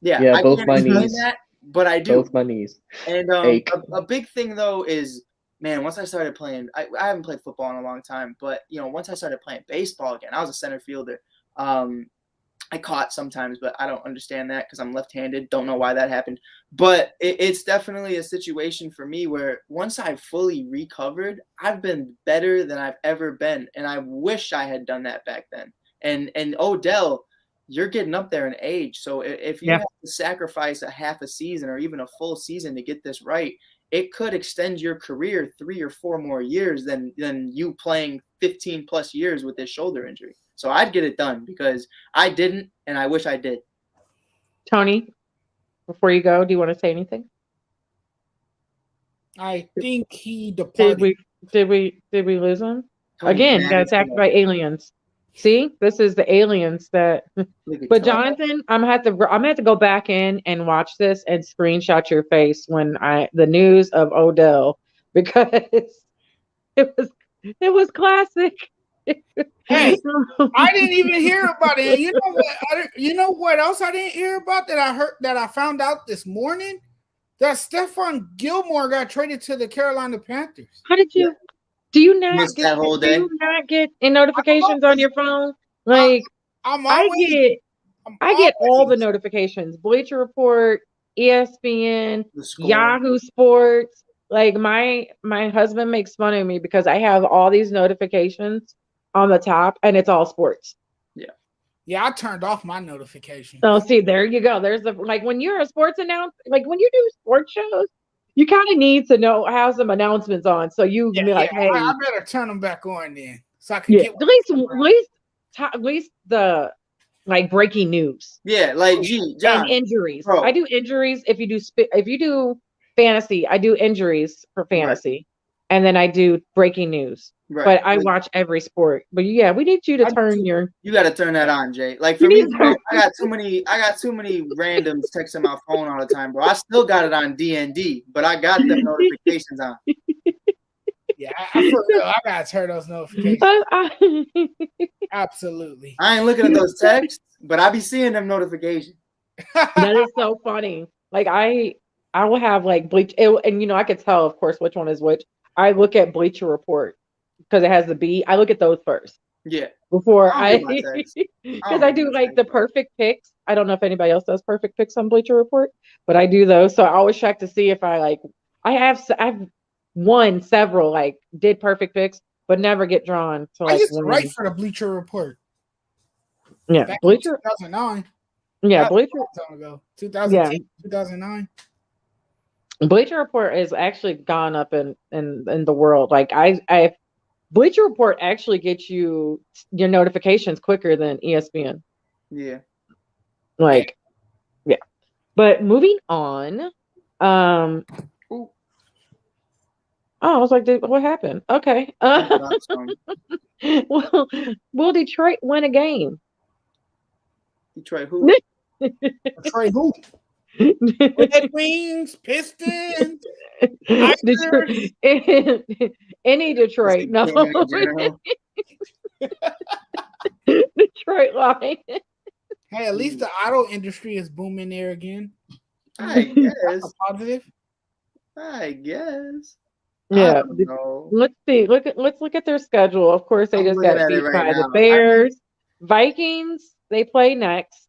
Yeah, I both my knees. That, but I do. Both my knees. And a big thing, though, is, man, once I started playing, I haven't played football in a long time, but, once I started playing baseball again, I was a center fielder. I caught sometimes, but I don't understand that because I'm left-handed. Don't know why that happened. But it's definitely a situation for me where once I've fully recovered, I've been better than I've ever been. And I wish I had done that back then. And Odell, you're getting up there in age. So if you have to sacrifice a half a season or even a full season to get this right, it could extend your career 3 or 4 more years than you playing 15 plus years with this shoulder injury. So I'd get it done because I didn't, and I wish I did. Tony, before you go, do you want to say anything? I think he departed. Did we lose him? Again, got attacked by aliens. See, this is the aliens that. But Jonathan, I'm gonna have to go back in and watch this and screenshot your face when the news of Odell, because it was classic. Hey, I didn't even hear about it. You know what? You know what else I didn't hear about that I found out this morning? That Stephon Gilmore got traded to the Carolina Panthers. How did you? Do you not get notifications on your phone? Like I get all the notifications: Bleacher Report, ESPN, Yahoo Sports. Like my husband makes fun of me because I have all these notifications on the top, and it's all sports. Yeah, I turned off my notifications. So see, there you go. There's when you're a sports announcer, like when you do sports shows, you kind of need to have some announcements on, so you can be like, hey, I better turn them back on then, so I can get at least the breaking news. Yeah, like and injuries. Bro. I do injuries. If you do fantasy, I do injuries for fantasy, and then I do breaking news. Right. But I watch every sport. But yeah, we need you to turn your. You got to turn that on, Jay. Like for me, bro, I got too many randoms texting my phone all the time, bro. I still got it on DND, but I got them notifications on. Yeah, I gotta turn those notifications. Absolutely. I ain't looking at those texts, but I be seeing them notifications. That is so funny. Like I will have bleach, and I could tell, of course, which one is which. I look at Bleacher Report. Because it has the B, I look at those first. Yeah. Before because I do the perfect picks. I don't know if anybody else does perfect picks on Bleacher Report, but I do those. So I always check to see if I've won several did perfect picks, but never get drawn. So I used to write for the Bleacher Report. Yeah, back Bleacher 2009. Yeah, Bleacher. 2010, 2009. Bleacher Report has actually gone up in the world. Bleacher Report actually gets you your notifications quicker than ESPN. Yeah. Like, yeah. But moving on. Ooh. Oh, I was like, what happened? Okay. Well, will Detroit win a game? Detroit who? Detroit who? Red Wings, Pistons, Tigers. Detroit, any Detroit, no. In general. Detroit Lions. Hey, at least the auto industry is booming there again. I guess. That's a positive. I guess. Yeah. No. Let's see. Let's look at their schedule. Of course, they I'm just looking got at it beat right by the now. Bears. Vikings, they play next.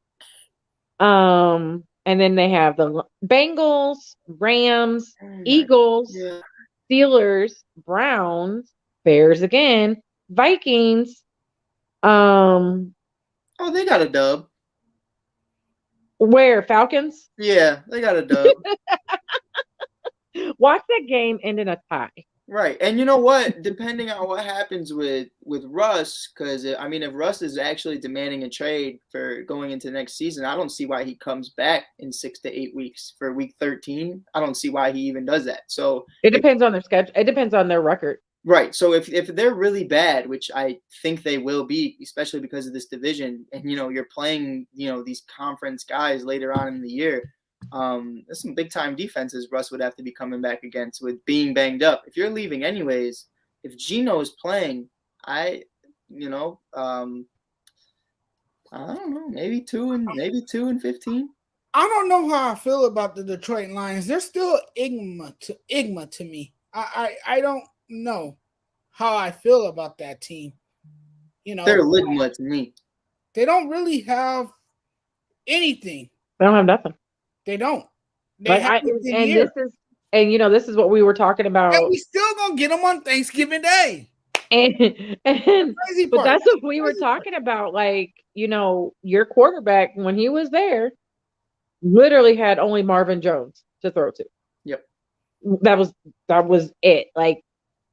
And then they have the Bengals, Rams, Eagles, Yeah. Steelers, Browns, Bears again, Vikings. Oh, they got a dub. Where Falcons? Yeah, they got a dub. Watch that game end in a tie. Right. And you know what? Depending on what happens with Russ, because I mean, if Russ is actually demanding a trade for going into next season, I don't see why he comes back in 6 to 8 weeks for week 13. I don't see why he even does that. So it depends on their schedule. It depends on their record. Right. So if they're really bad, which I think they will be, especially because of this division, and you're playing, these conference guys later on in the year, there's some big time defenses Russ would have to be coming back against with being banged up. If you're leaving anyways, if Geno is playing, I don't know, maybe 2 and 15. I don't know how I feel about the Detroit Lions. They're still igma to me. I don't know how I feel about that team. They're ligma to me. They don't really have anything. They don't have nothing. They don't. This is what we were talking about. And we still gonna get them on Thanksgiving Day. But that's what we were talking about. Like, your quarterback when he was there literally had only Melvin Jones to throw to. Yep. That was it. Like,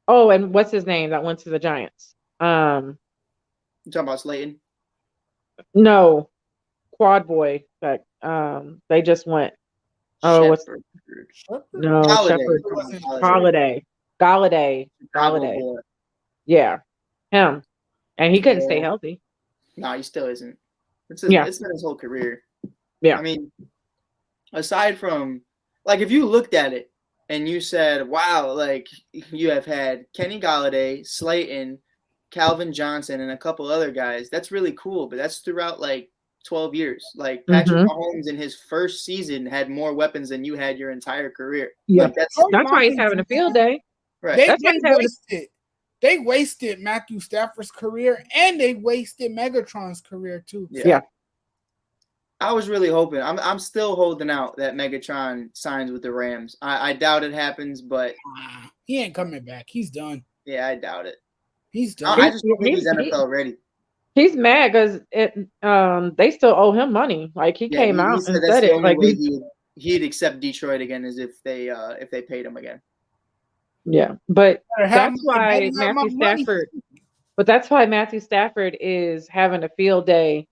oh, and what's his name that went to the Giants? You talking about Slayton? No, Quad Boy. That they just went. Oh, what's no Shepard? Galladay. Yeah, him, and he couldn't stay healthy. No, he still isn't. It's been his whole career. Yeah, I mean, aside from if you looked at it and you said, "Wow," you have had Kenny Galladay, Slayton, Calvin Johnson, and a couple other guys. That's really cool, but that's throughout 12 years. Patrick Mahomes in his first season had more weapons than you had your entire career. Yeah, that's why he's having a field day. Right. They wasted Matthew Stafford's career, and they wasted Megatron's career too. Yeah. I was really hoping. I'm still holding out that Megatron signs with the Rams. I doubt it happens, but he ain't coming back. He's done. Yeah, I doubt it. He's done. I just don't think he's NFL ready. He's mad because they still owe him money. He came out and said it. He'd accept Detroit again as if they paid him again. Yeah, but that's why Matthew Stafford. But that's why Matthew Stafford is having a field day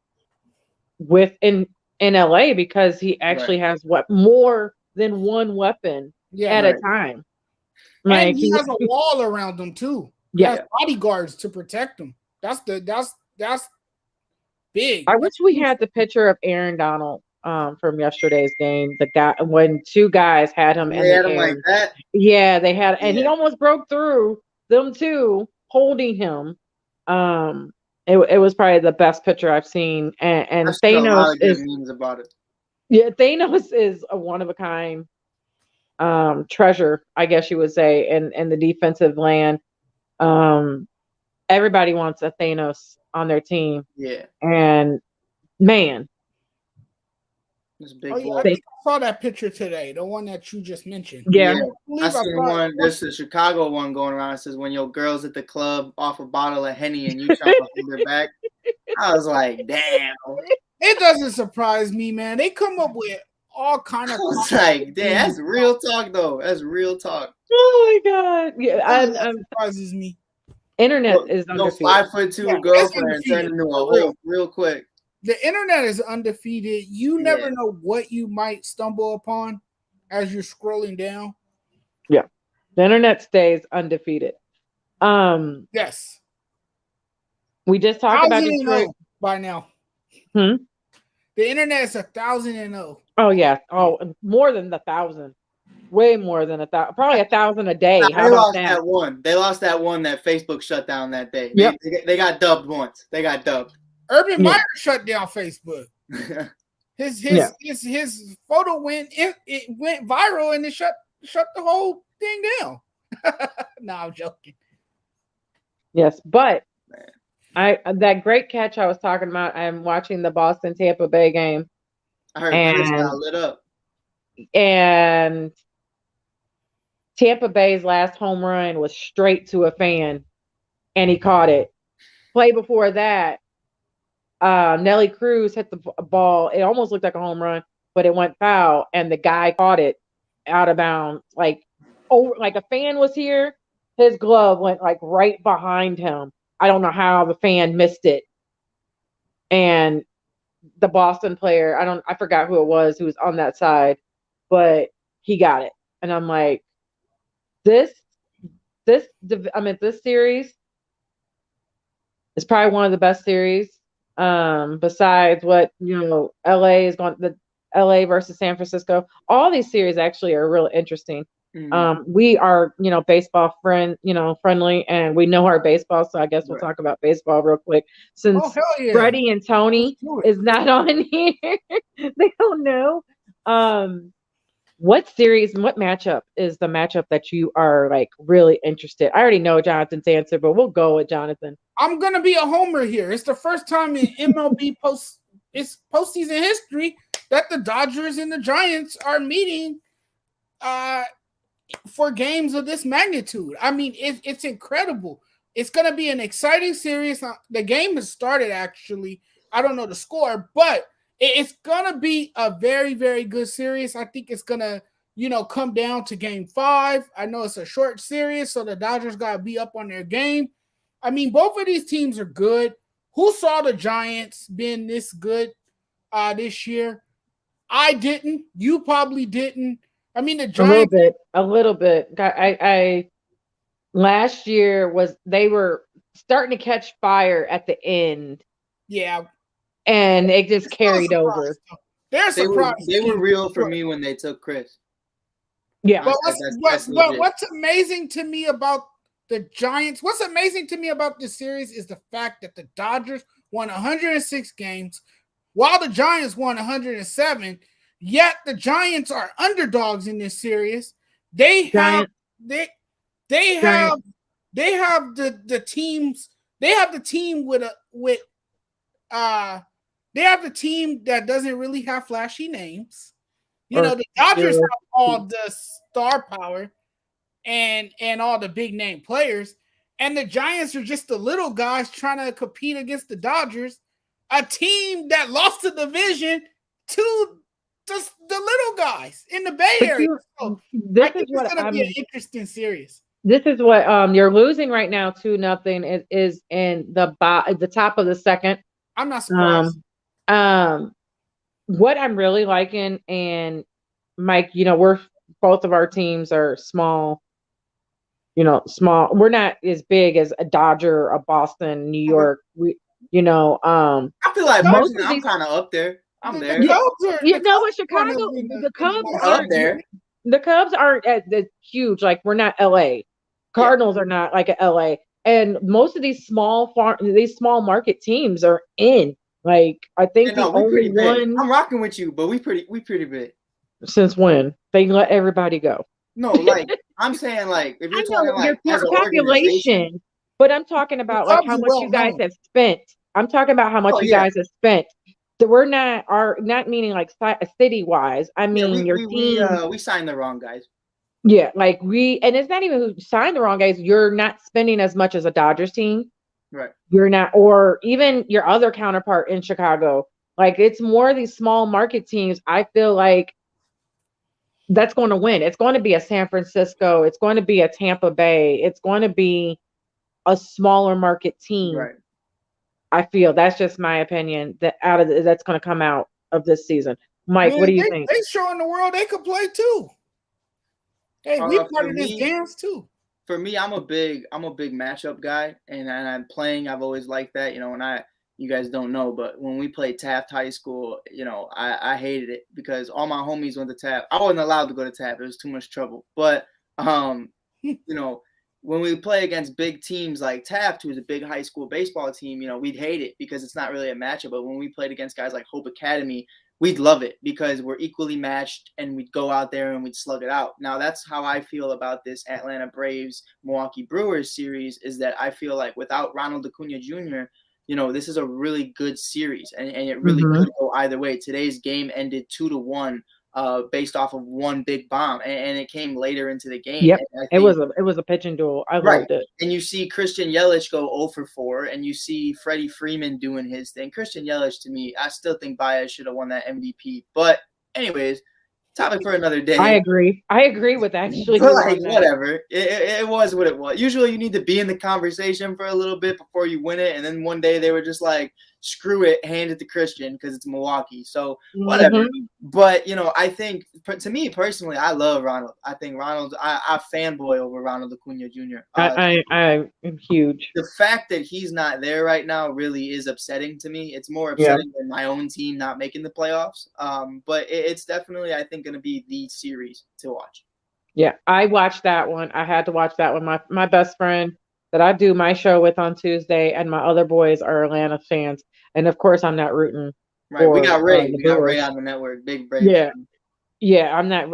in LA because he actually has more than one weapon at a time. And he has a wall around him too. He has bodyguards to protect him. That's big. I wish we had the picture of Aaron Donald from yesterday's game. The guy when two guys had him in the air. Like that. Yeah, they had, and he almost broke through them two holding him. It was probably the best picture I've seen. And Thanos is about it. Yeah, Thanos is a one of a kind treasure, I guess you would say, in the defensive land. Everybody wants a Thanos on their team. Yeah. And man. I think I saw that picture today, the one that you just mentioned. Yeah. I seen one. There's a Chicago one going around. It says, when your girl's at the club off a bottle of Henny and you try to hold her back. I was like, damn. It doesn't surprise me, man. They come up with all kind of. I was like, damn, that's real talk, though. That's real talk. Oh my god! Yeah, that surprises me. Internet is no 5'2" girlfriend turned into a hoe real quick. The internet is undefeated. You never know what you might stumble upon as you're scrolling down. Yeah. The internet stays undefeated. Yes. We just talked about Detroit by now. The internet is 1,000. Oh yeah. Oh, more than 1,000. Way more than 1,000. Probably 1,000 a day. How they about lost that one. They lost that one that Facebook shut down that day. Yep. They got dubbed once. They got dubbed. Urban Meyer shut down Facebook. His photo went viral and it shut the whole thing down. No, I'm joking. Yes, but that great catch I was talking about. I'm watching the Boston Tampa Bay game. I heard Chris got lit up. And Tampa Bay's last home run was straight to a fan, and he caught it. Play before that, Nelly Cruz hit the ball. It almost looked like a home run, but it went foul, and the guy caught it out of bounds. Like a fan was here. His glove went like right behind him. I don't know how the fan missed it. And the Boston player, I forgot who it was who was on that side, but he got it. And I'm like, this series is probably one of the best series. Besides what, LA is going, the LA versus San Francisco. All these series actually are really interesting. Mm-hmm. We are, baseball friendly, and we know our baseball. So I guess we'll talk about baseball real quick. Since Freddie and Tony is not on here, they don't know. What series and what matchup is the matchup that you are like really interested? I already know Jonathan's answer, but we'll go with Jonathan. I'm gonna be a homer here. It's the first time in MLB postseason history that the Dodgers and the Giants are meeting for games of this magnitude. I mean, it's incredible. It's gonna be an exciting series. The game has started actually. I don't know the score, but it's going to be a very, very good series. I think it's going to, come down to game 5. I know it's a short series, so the Dodgers got to be up on their game. I mean, both of these teams are good. Who saw the Giants being this good this year? I didn't. You probably didn't. I mean, the Giants. A little bit. I last year they were starting to catch fire at the end. Yeah. And it just carried over. They're surprised. They were real for me when they took Chris. Yeah. But what's amazing to me about the Giants, what's amazing to me about this series is the fact that the Dodgers won 106 games while the Giants won 107. Yet the Giants are underdogs in this series. They have the teams. They have the team they have the team that doesn't really have flashy names. The Dodgers have all the star power and all the big name players. And the Giants are just the little guys trying to compete against the Dodgers, a team that lost the division to just the little guys in the Bay Area. So I think it's going to be an interesting series. This is what you're losing right now 2-0. It is in the top of the second. I'm not surprised. What I'm really liking, and Mike, we're both of our teams are small. Small. We're not as big as a Dodger, a Boston, New York. I feel like I'm kind of up there. I'm there. Chicago. The Cubs are up there. The Cubs aren't as huge. Like we're not LA. Cardinals are not like a LA. And most of these small market teams are in. Like I think the only one. I'm rocking with you, but we pretty big. Since when they let everybody go? No, like I'm saying, like if you're talking like your population, but I'm talking about like how much you guys have spent. I'm talking about how much you guys have spent. So we're not meaning like city wise. I mean your team. We signed the wrong guys. Yeah, like and it's not even who signed the wrong guys. You're not spending as much as a Dodgers team. Right. You're not, or even your other counterpart in Chicago. Like it's more these small market teams. I feel like that's going to win. It's going to be a San Francisco. It's going to be a Tampa Bay. It's going to be a smaller market team. Right. I feel that's just my opinion that's going to come out of this season. Mike, Man, what do you think? They showing the world they could play too. Hey, we part of this dance too. For me, I'm a big matchup guy, and I'm playing. I've always liked that. You guys don't know, but when we played Taft High School, I hated it because all my homies went to Taft. I wasn't allowed to go to Taft. It was too much trouble. But when we play against big teams like Taft, who's a big high school baseball team, we'd hate it because it's not really a matchup. But when we played against guys like Hope Academy, we'd love it because we're equally matched and we'd go out there and we'd slug it out. Now, that's how I feel about this Atlanta Braves Milwaukee Brewers series, is that I feel like without Ronald Acuna Jr., this is a really good series and it really could go either way. Today's game ended 2-1 based off of one big bomb, and it came later into the game. Yep, it was a pitching duel. I loved it. And you see Christian Yelich go 0 for 4, and you see Freddie Freeman doing his thing. Christian Yelich, to me, I still think Baez should have won that MVP. But anyways, topic for another day. I agree with actually. But whatever. It was what it was. Usually you need to be in the conversation for a little bit before you win it, and then one day they were just like, screw it, hand it to Christian because it's Milwaukee. So whatever. But I think to me personally, I love Ronald. I think Ronald. I fanboy over Ronald Acuna Jr. I am huge. The fact that he's not there right now really is upsetting to me. It's more upsetting than my own team not making the playoffs. But it's definitely, I think, going to be the series to watch. Yeah, I watched that one. I had to watch that one. My best friend that I do my show with on Tuesday, and my other boys are Atlanta fans, and of course I'm not rooting. Right, we got Ray. We got Ray on the network. Big Ray. Yeah. I'm not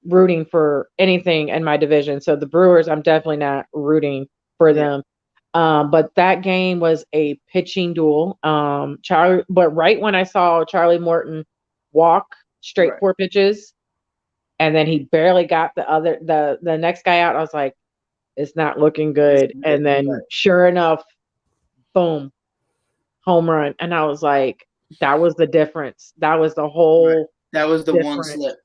rooting for anything in my division. So the Brewers, I'm definitely not rooting for them. But that game was a pitching duel. But right when I saw Charlie Morton walk straight 4 pitches, and then he barely got the next guy out, I was like, it's not looking good. And then sure enough, boom, home run. And I was like, that was the difference. That was the whole That was the difference. One slip.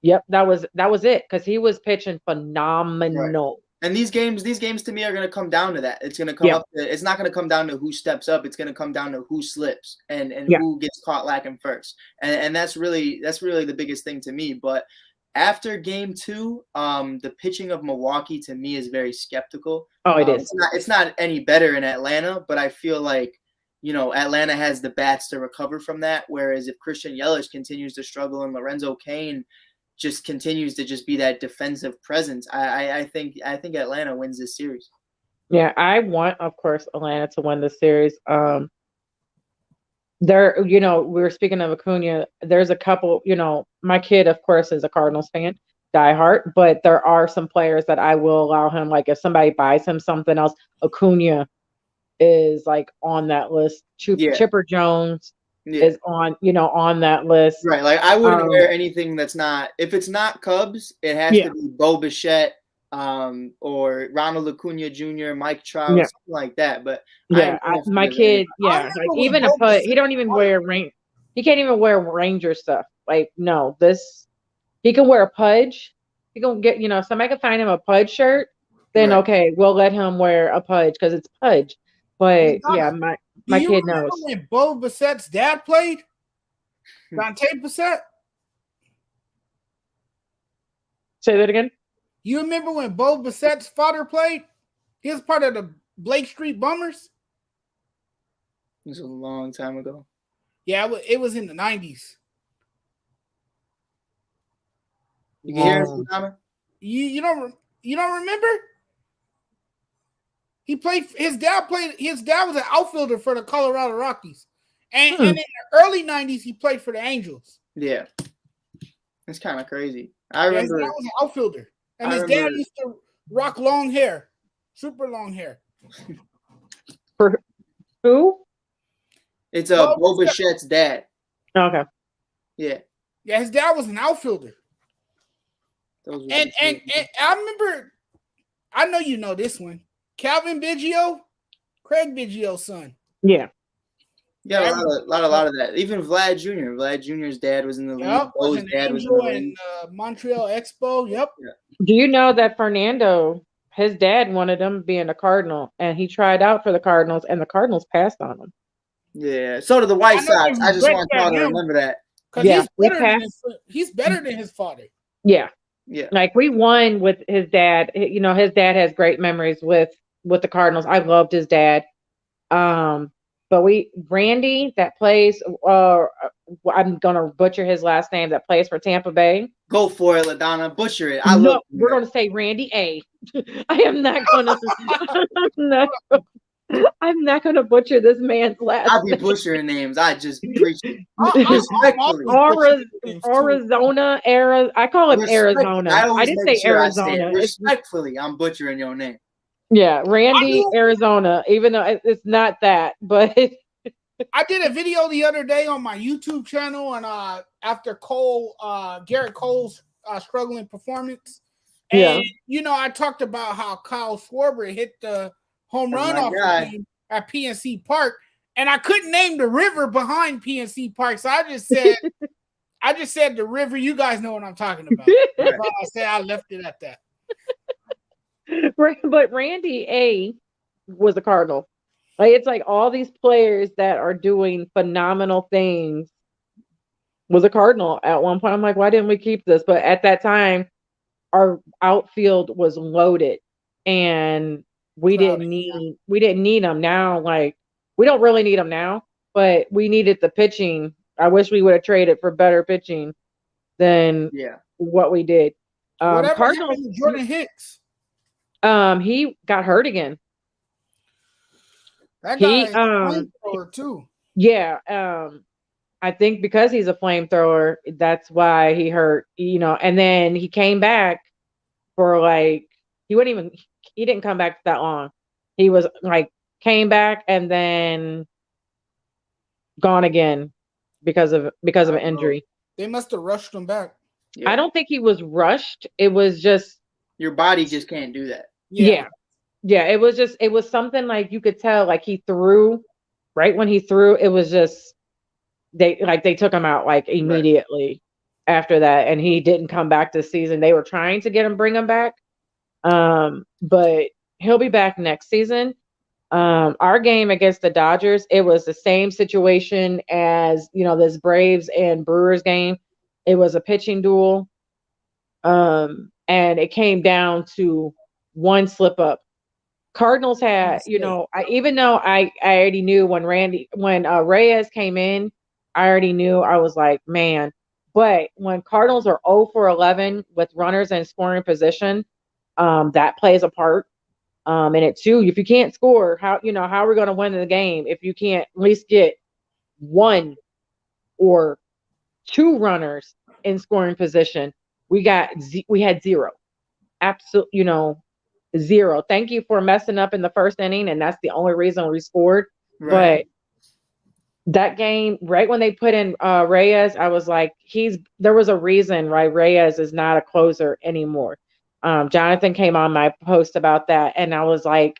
Yep, that was it, because he was pitching phenomenal. Right. And these games to me are going to come down to that. It's going to come up to, it's not going to come down to who steps up. It's going to come down to who slips and who gets caught lacking first. And that's really the biggest thing to me. But after game 2, the pitching of Milwaukee to me is very skeptical. Oh, it is. It's not any better in Atlanta, but I feel like, Atlanta has the bats to recover from that. Whereas if Christian Yelich continues to struggle and Lorenzo Cain just continues to just be that defensive presence, I think Atlanta wins this series. Yeah, I want, of course, Atlanta to win the series. There, we were speaking of Acuna. There's a couple, my kid, of course, is a Cardinals fan, diehard, but there are some players that I will allow him, like if somebody buys him something else, Acuna is like on that list. Chipper Jones is on that list. Right. Like I wouldn't wear anything that's not, if it's not Cubs, it has to be Bo Bichette, or Ronald Acuna Jr., Mike Trout, something like that. But my kid, like even he don't even wear he can't even wear Ranger stuff. Like, no, he can wear a Pudge. He can get, somebody can find him a Pudge shirt, then okay, we'll let him wear a Pudge because it's Pudge. But my kid knows. When Bo Bissett's dad played, Dante Bissett. Say that again. You remember when Bo Bissett's father played? He was part of the Blake Street Bummers. It was a long time ago. Yeah, it was in the 90s. You can hear us, Dama? You don't remember? He played. His dad was an outfielder for the Colorado Rockies, and in the early 90s he played for the Angels. Yeah, it's kind of crazy. I remember his dad was an outfielder, and his dad used to rock long hair, super long hair. For who? It's Bo Bichette's dad. Okay. Yeah. Yeah, his dad was an outfielder. And I remember, I know you know this one. Calvin Biggio, Craig Biggio's son. Yeah. Yeah, a lot of that. Even Vlad Jr. Vlad Jr.'s dad was in the league. Bo's dad was in the league. Montreal Expo. Yep. Yeah. Do you know that Fernando his dad wanted him being a Cardinal, and he tried out for the Cardinals, and the Cardinals passed on him. Yeah. So did the White I know Sox. they I just regret want y'all that to now. remember that. Because Yeah, we he's better than his father. Yeah. Yeah. Like we won with his dad. You know, his dad has great memories with the Cardinals. I loved his dad. But Randy that plays I'm gonna butcher his last name, that plays for Tampa Bay. Go for it, LaDonna. Butcher it. We're gonna say Randy A. I am not gonna I'm not gonna butcher this man's last I'll be name. butchering names. I just preach it. Arizona, I call him Arizona. I didn't say Arizona. Respectfully, I'm butchering your name. Yeah, Randy, Arizona, even though it's not that, but I did a video the other day on my YouTube channel, and after Garrett Cole's struggling performance, and I talked about how Kyle Schwarber hit the home run off the game at PNC Park, and I couldn't name the river behind PNC Park, so I just said the river. You guys know what I'm talking about. I left it at that. But Randy A was a Cardinal. Like, it's like all these players that are doing phenomenal things was a Cardinal at one point. I'm like, why didn't we keep this? But at that time, our outfield was loaded, and we didn't need them. Now, like, we don't really need them now, but we needed the pitching. I wish we would have traded for better pitching than what we did. Whatever Cardinals, happened to Jordan Hicks? He got hurt again. That guy is a flamethrower too. Yeah. I think because he's a flamethrower, that's why he hurt, and then he came back for he didn't come back that long. He was came back and then gone again because of an injury. They must have rushed him back. Yeah. I don't think he was rushed. It was just your body just can't do that. Yeah. It was something like you could tell, like he threw right when he threw. It was just they took him out immediately after that, and he didn't come back this season. They were trying to bring him back, but he'll be back next season. Our game against the Dodgers, it was the same situation as this Braves and Brewers game. It was a pitching duel, and it came down to one slip up. Cardinals had, even though I already knew when Reyes came in, I already knew. I was like, man. But when Cardinals are 0 for 11 with runners in scoring position, that plays a part. And it too, if you can't score, how are we going to win the game if you can't at least get one or two runners in scoring position? We had zero. Absolutely, zero. Thank you for messing up in the first inning, and that's the only reason we scored. Right. But that game, right when they put in Reyes, I was like, there was a reason why Reyes is not a closer anymore. Jonathan came on my post about that, and I was like,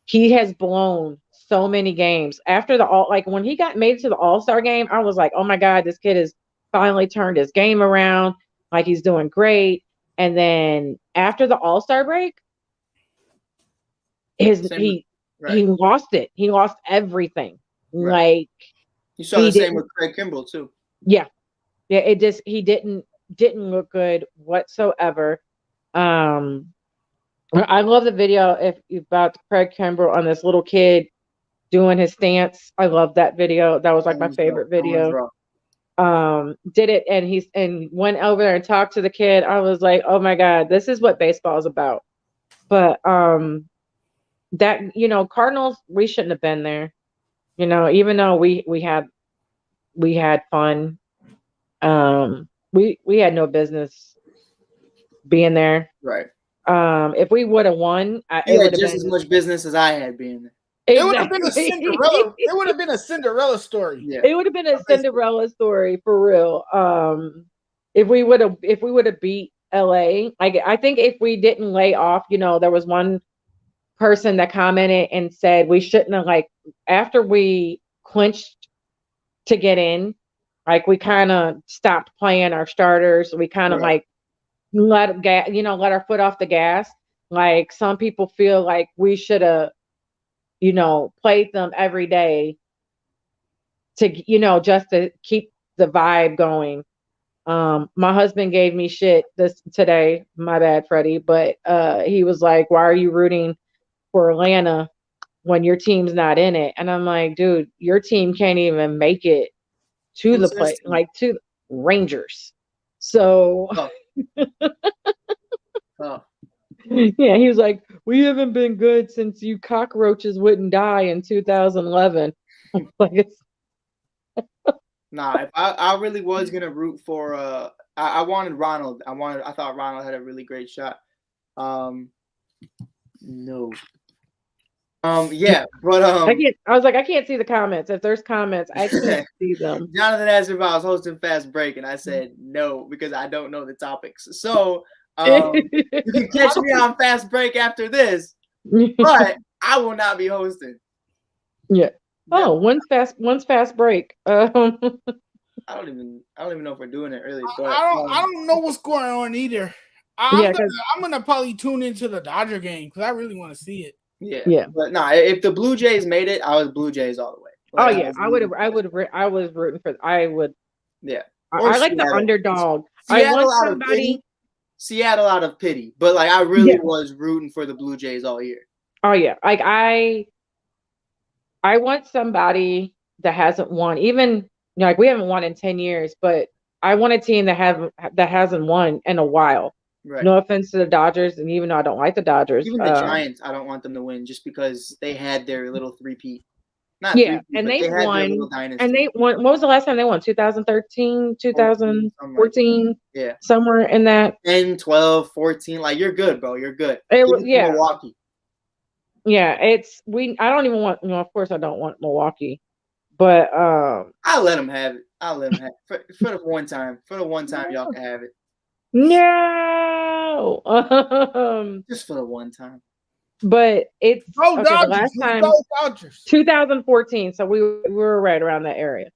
he has blown so many games after when he got made to the All-Star game. I was like, oh my God, this kid has finally turned his game around. Like, he's doing great. And then after the All-Star break, he lost it. He lost everything. Right. You saw the same with Craig Kimbrell too. Yeah. He didn't look good whatsoever. I love the video about Craig Kimbrell on this little kid doing his stance. I love that video. That was my favorite video. Did it, and went over there and talked to the kid. I was like, oh my God, this is what baseball is about. But that Cardinals, we shouldn't have been there. Even though we had fun, we had no business being there. Right. If we would have won, it would have just as much business as I had being there. Exactly. It would have been a Cinderella. It would have been a Cinderella story. Yeah. It would have been a Cinderella story for real. If we would have beat LA, I think if we didn't lay off, there was one person that commented and said we shouldn't have, after we clinched to get in, we kind of stopped playing our starters. We kind of let our foot off the gas. Like some people feel like we should have, played them every day to, just to keep the vibe going. My husband gave me shit this today. My bad, Freddie. But he was like, "Why are you rooting for Atlanta when your team's not in it?" And I'm like, "Dude, your team can't even make it to the play, Consistent. like to Rangers." So Oh. yeah, he was like, "We haven't been good since you cockroaches wouldn't die in 2011." Like it's Nah, if I really was gonna root for I wanted Ronald. I thought Ronald had a really great shot. No. Yeah, but I was like, I can't see the comments. If there's comments, I can't see them. Jonathan asked me if I was hosting Fast Break, and I said no because I don't know the topics. So you can catch me on Fast Break after this, but I will not be hosting. Yeah. Oh, one's fast break. I don't even know if we're doing it really. But I don't know what's going on either. I'm gonna probably tune into the Dodger game because I really want to see it. Yeah. But no, if the Blue Jays made it, I was Blue Jays all the way. Like, I was rooting for. I would. Yeah. I like the underdog. Seattle out of pity, but like I really was rooting for the Blue Jays all year. Oh yeah, like I want somebody that hasn't won. Even like we haven't won in 10 years, but I want a team that hasn't won in a while. Right. No offense to the Dodgers, and even though I don't like the Dodgers, even the Giants, I don't want them to win just because they had their little three-peat. And they won. And they won. What was the last time they won? 2013, 2014? Yeah. Somewhere in that. 10, 12, 14. Like, you're good, bro. You're good. Milwaukee. Yeah, I don't even want, of course I don't want Milwaukee. But I'll let them have it. For the one time. For the one time y'all can have it. No. Just for the one time. But it's the last time 2014, so we were right around that area.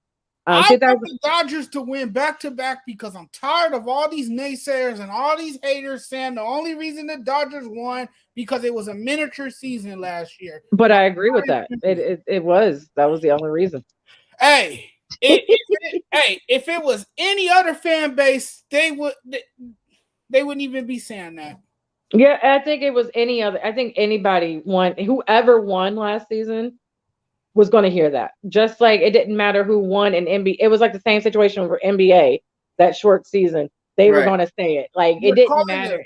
I want the Dodgers to win back-to-back because I'm tired of all these naysayers and all these haters saying the only reason the Dodgers won because it was a miniature season last year. But I agree with that. It was. That was the only reason. Hey, if it was any other fan base, they wouldn't even be saying that. Yeah, I think it was any other. I think anybody whoever won last season was going to hear that. Just like it didn't matter who won in NBA. It was like the same situation for NBA, that short season. They were going to say it. Like it didn't matter.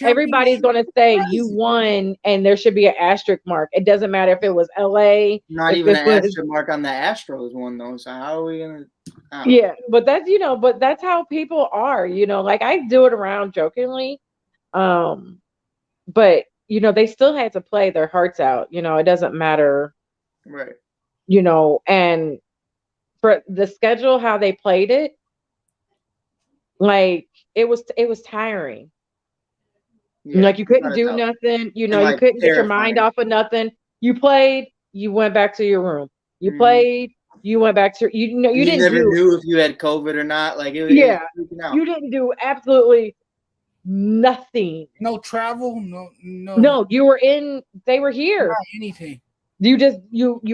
Everybody's going to say you won, and there should be an asterisk mark. It doesn't matter if it was LA. Not even an asterisk mark on the Astros one though. So how are we gonna? Yeah, but that's how people are. Like I do it around jokingly, but they still had to play their hearts out. It doesn't matter. Right. And for the schedule, how they played it, like it was tiring. Yeah, like you couldn't do nothing. You couldn't get your mind off of nothing. You played, you went back to your room. You played, you went back to you didn't never knew if you had COVID or not. Like you didn't do absolutely nothing. No travel, no. You were in. They were here. Not anything. You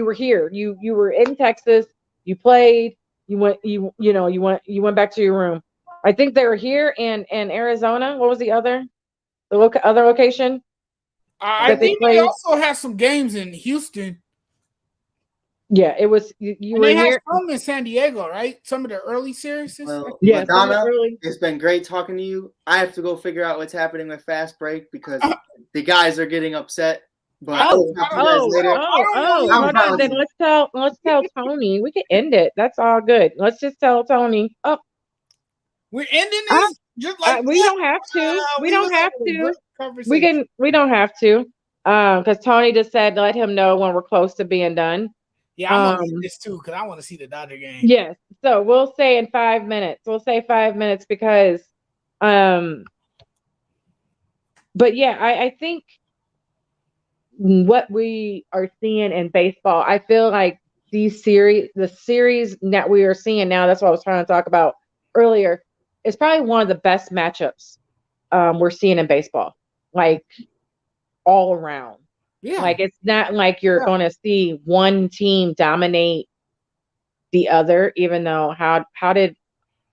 were here. You were in Texas. You played. You went back to your room. I think they were here in Arizona. What was the other location? I think they also had some games in Houston. Yeah, it was. You were here. Some in San Diego, right? Some of the early series. Well, yeah, Madonna, it's been great talking to you. I have to go figure out what's happening with Fast Break because the guys are getting upset. But then let's tell Tony. We can end it. That's all good. Let's just tell Tony. Oh, we're ending this. Just like we don't have to. We don't have to. We don't have to. Because Tony just said let him know when we're close to being done. Yeah, I want to see this too because I want to see the Dodger game. Yes. So we'll say in 5 minutes. We'll say 5 minutes because, but yeah, I think what we are seeing in baseball, I feel like the series that we are seeing now, that's what I was trying to talk about earlier, is probably one of the best matchups we're seeing in baseball. Like all around. Yeah. Like, it's not like you're Yeah. going to see one team dominate the other, even though how did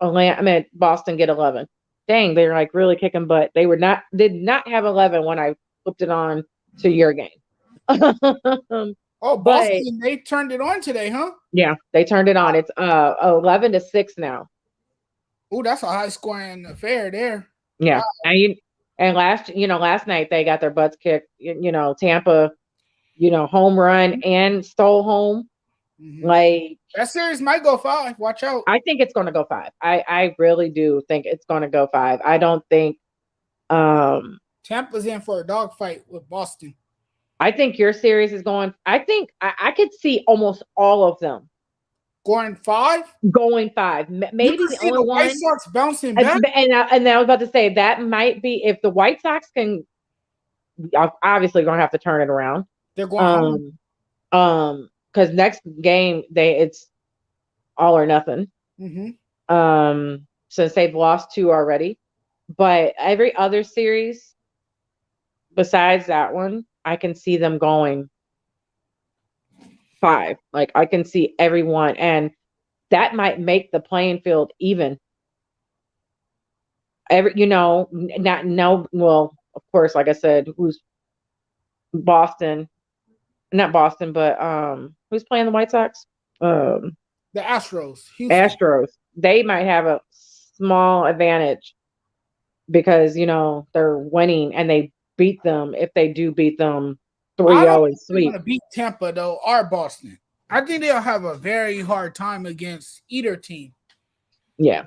Boston get 11? Dang, they're like really kicking butt. They did not have 11 when I flipped it on to your game. Oh, But Boston, they turned it on today, huh? yeah, they turned it on. It's 11-6 now. Oh, that's a high scoring affair there. Yeah. Wow. And last night they got their butts kicked. Tampa, home run and stole home. Mm-hmm. Like, that series might go 5. Watch out. I think it's going to go 5. I really do think it's going to go 5. I don't think Tampa's in for a dogfight with Boston. I think your series is going. I think I could see almost all of them going 5. Going 5. Maybe you the see only the White one. Sox bouncing back. And I was about to say that might be if the White Sox can. Obviously, going to have to turn it around. They're going because next game it's all or nothing. Mm-hmm. Since they've lost 2 already, but every other series besides that one, I can see them going 5. Like, I can see everyone, and that might make the playing field even. Well, of course, like I said, who's Boston? Not Boston, but who's playing the White Sox? The Astros. Houston. Astros. They might have a small advantage because they're winning, and they beat them if they do beat them 3-0 and sweep. They're going to beat Tampa though, or Boston. I think they'll have a very hard time against either team. Yeah,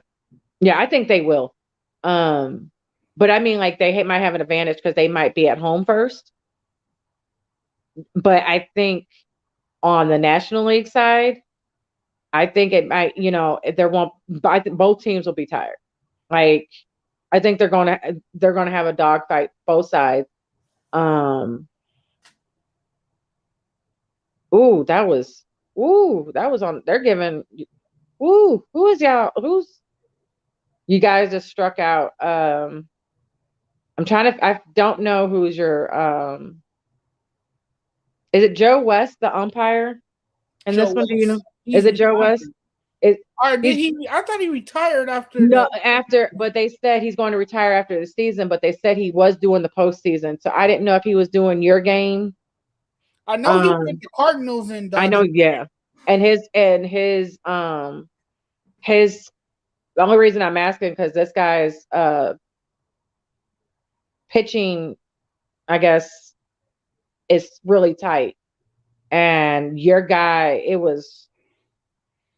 I think they will. But I mean, like, they might have an advantage because they might be at home first. But I think on the National League side, I think it might, there won't. I think both teams will be tired. Like, I think they're gonna have a dogfight both sides. That was on. They're giving. Who is y'all? Who's you guys just struck out? I don't know who's your. Is it Joe West, the umpire? And this one, do you know? Is it Joe West? Or did he? I thought he retired after. No, but they said he's going to retire after the season. But they said he was doing the postseason, so I didn't know if he was doing your game. I know he did the Cardinals and. I know, yeah, and his the only reason I'm asking because this guy's pitching, I guess, is really tight, and your guy,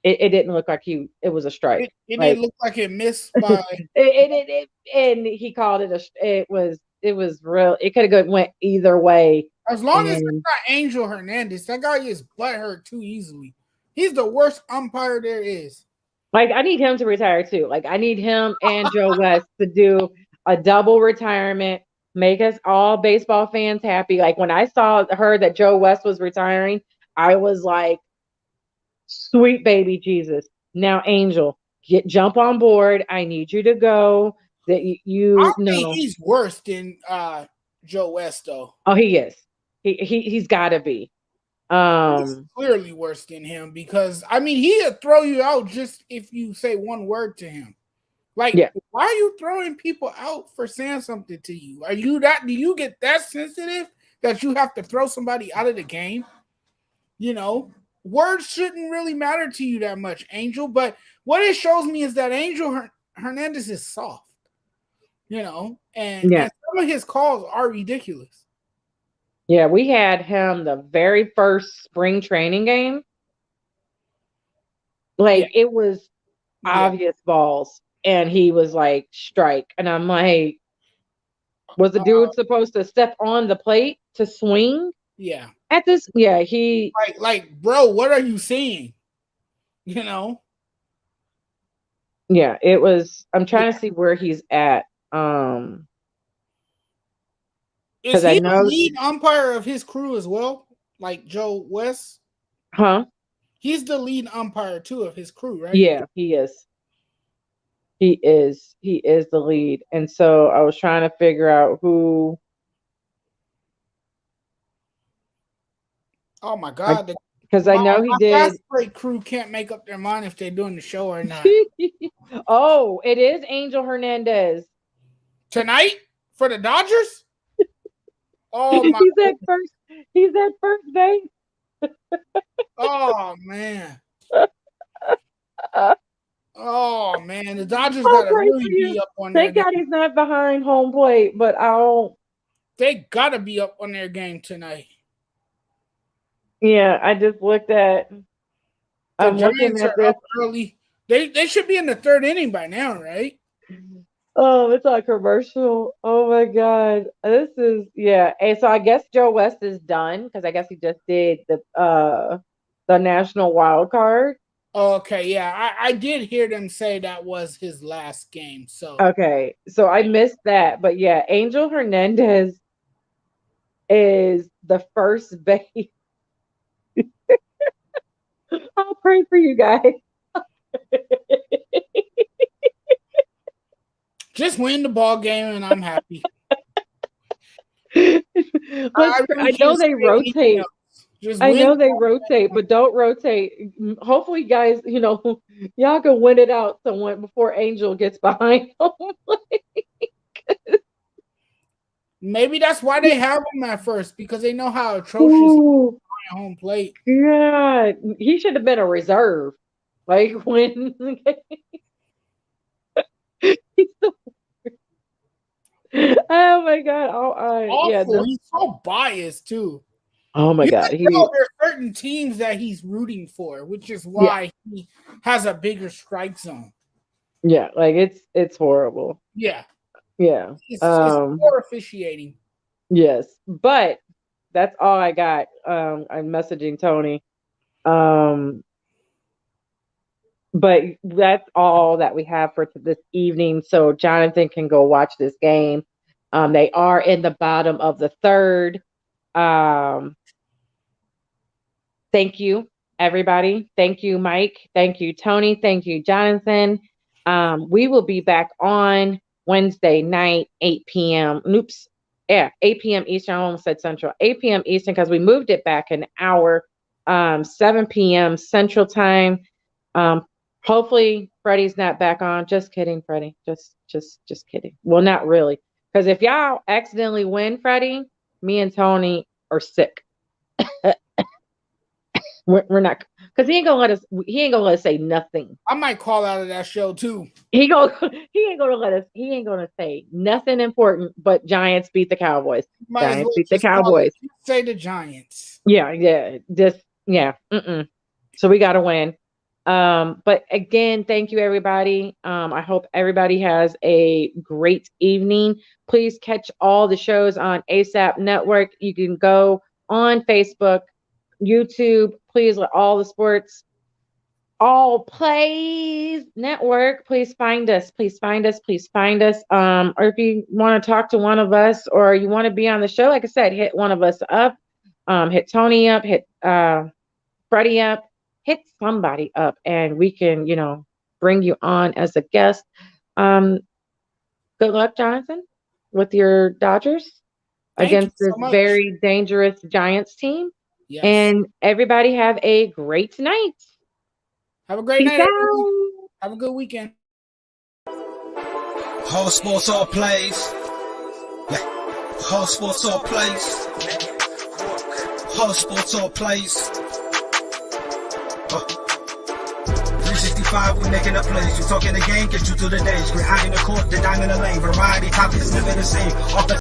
it didn't look like it was a strike. It didn't look like it missed by. And he called it it was real. It could have went either way. As long as it's not Angel Hernandez, that guy gets butthurt too easily. He's the worst umpire there is. Like, I need him to retire too. Like, I need him and Joe West to do a double retirement, make us all baseball fans happy. Like, when I heard that Joe West was retiring, I was like, sweet baby Jesus. Now, Angel, jump on board. I need you to go. That you know he's worse than Joe West though. Oh, he is. He's got to be. He's clearly worse than him because he'll throw you out just if you say one word to him. Like, why are you throwing people out for saying something to you? Do you get that sensitive that you have to throw somebody out of the game? Words shouldn't really matter to you that much, Angel. But what it shows me is that Angel Hernandez is soft, and some of his calls are ridiculous. Yeah, we had him the very first spring training game. Like, it was obvious balls, and he was like, strike. And I'm like, was the dude supposed to step on the plate to swing? Yeah. At this, he like, bro, what are you seeing? Yeah, it was. I'm trying to see where he's at. Is he the lead umpire of his crew as well, like Joe West? Huh? He's the lead umpire too of his crew, right? Yeah, he is. He is the lead, and so I was trying to figure out who. Oh my God! Because I know he did. Fast break crew can't make up their mind if they're doing the show or not. Oh, it is Angel Hernandez Tonight for the Dodgers? Oh my! He's at first base. Oh man! Oh man! The Dodgers gotta really be up on. Thank God he's not behind home plate, but they gotta be up on their game tonight. Yeah, I just looked at. I'm looking at this early. They should be in the third inning by now, right? Oh, it's a commercial. Oh my God. This is And so I guess Joe West is done because I guess he just did the national wild card. Okay, yeah. I did hear them say that was his last game. So okay. So I missed that. But yeah, Angel Hernandez is the first base. I'll pray for you guys. Just win the ball game and I'm happy. I know they rotate. I know they rotate, but don't rotate. Hopefully, guys, y'all can win it out somewhat before Angel gets behind them. Maybe that's why they have him at first, because they know how atrocious he is at home plate. Yeah, he should have been a reserve. Like when oh my God! He's so biased too. Oh my God! There are certain teams that he's rooting for, which is why he has a bigger strike zone. Yeah, like it's horrible. Yeah. It's poor officiating. Yes, but that's all I got. I'm messaging Tony. But that's all that we have for this evening. So Jonathan can go watch this game. They are in the bottom of the third. Thank you, everybody. Thank you, Mike. Thank you, Tony. Thank you, Jonathan. We will be back on Wednesday night, 8 p.m. 8 p.m. Eastern. I almost said Central. 8 p.m. Eastern because we moved it back an hour. 7 p.m. Central Time. Hopefully Freddie's not back on. Just kidding, Freddie. Just kidding. Well, not really. Because if y'all accidentally win, Freddie, me and Tony are sick. We're not, because he ain't gonna let us say nothing. I might call out of that show too. He ain't gonna say nothing important, but Giants beat the Cowboys. Giants beat the Cowboys. Say the Giants. Yeah. So we gotta win. But again, thank you, everybody. I hope everybody has a great evening. Please catch all the shows on ASAP Network. You can go on Facebook, YouTube. Please let all the sports, all plays network. Please find us. Or if you want to talk to one of us or you want to be on the show, like I said, hit one of us up. Hit Tony up. Hit Freddie up. Hit somebody up and we can, bring you on as a guest. Good luck, Jonathan, with your Dodgers against this very dangerous Giants team. Yes. And everybody have a great night. Have a great night. Have a good weekend. Whole sports, all plays. Yeah. Whole sports, all plays. Whole sports, all plays. 365, we making a plays. You talking the game, get you through the days. We're high in the court, the dime in the lane. Variety topics, living the same.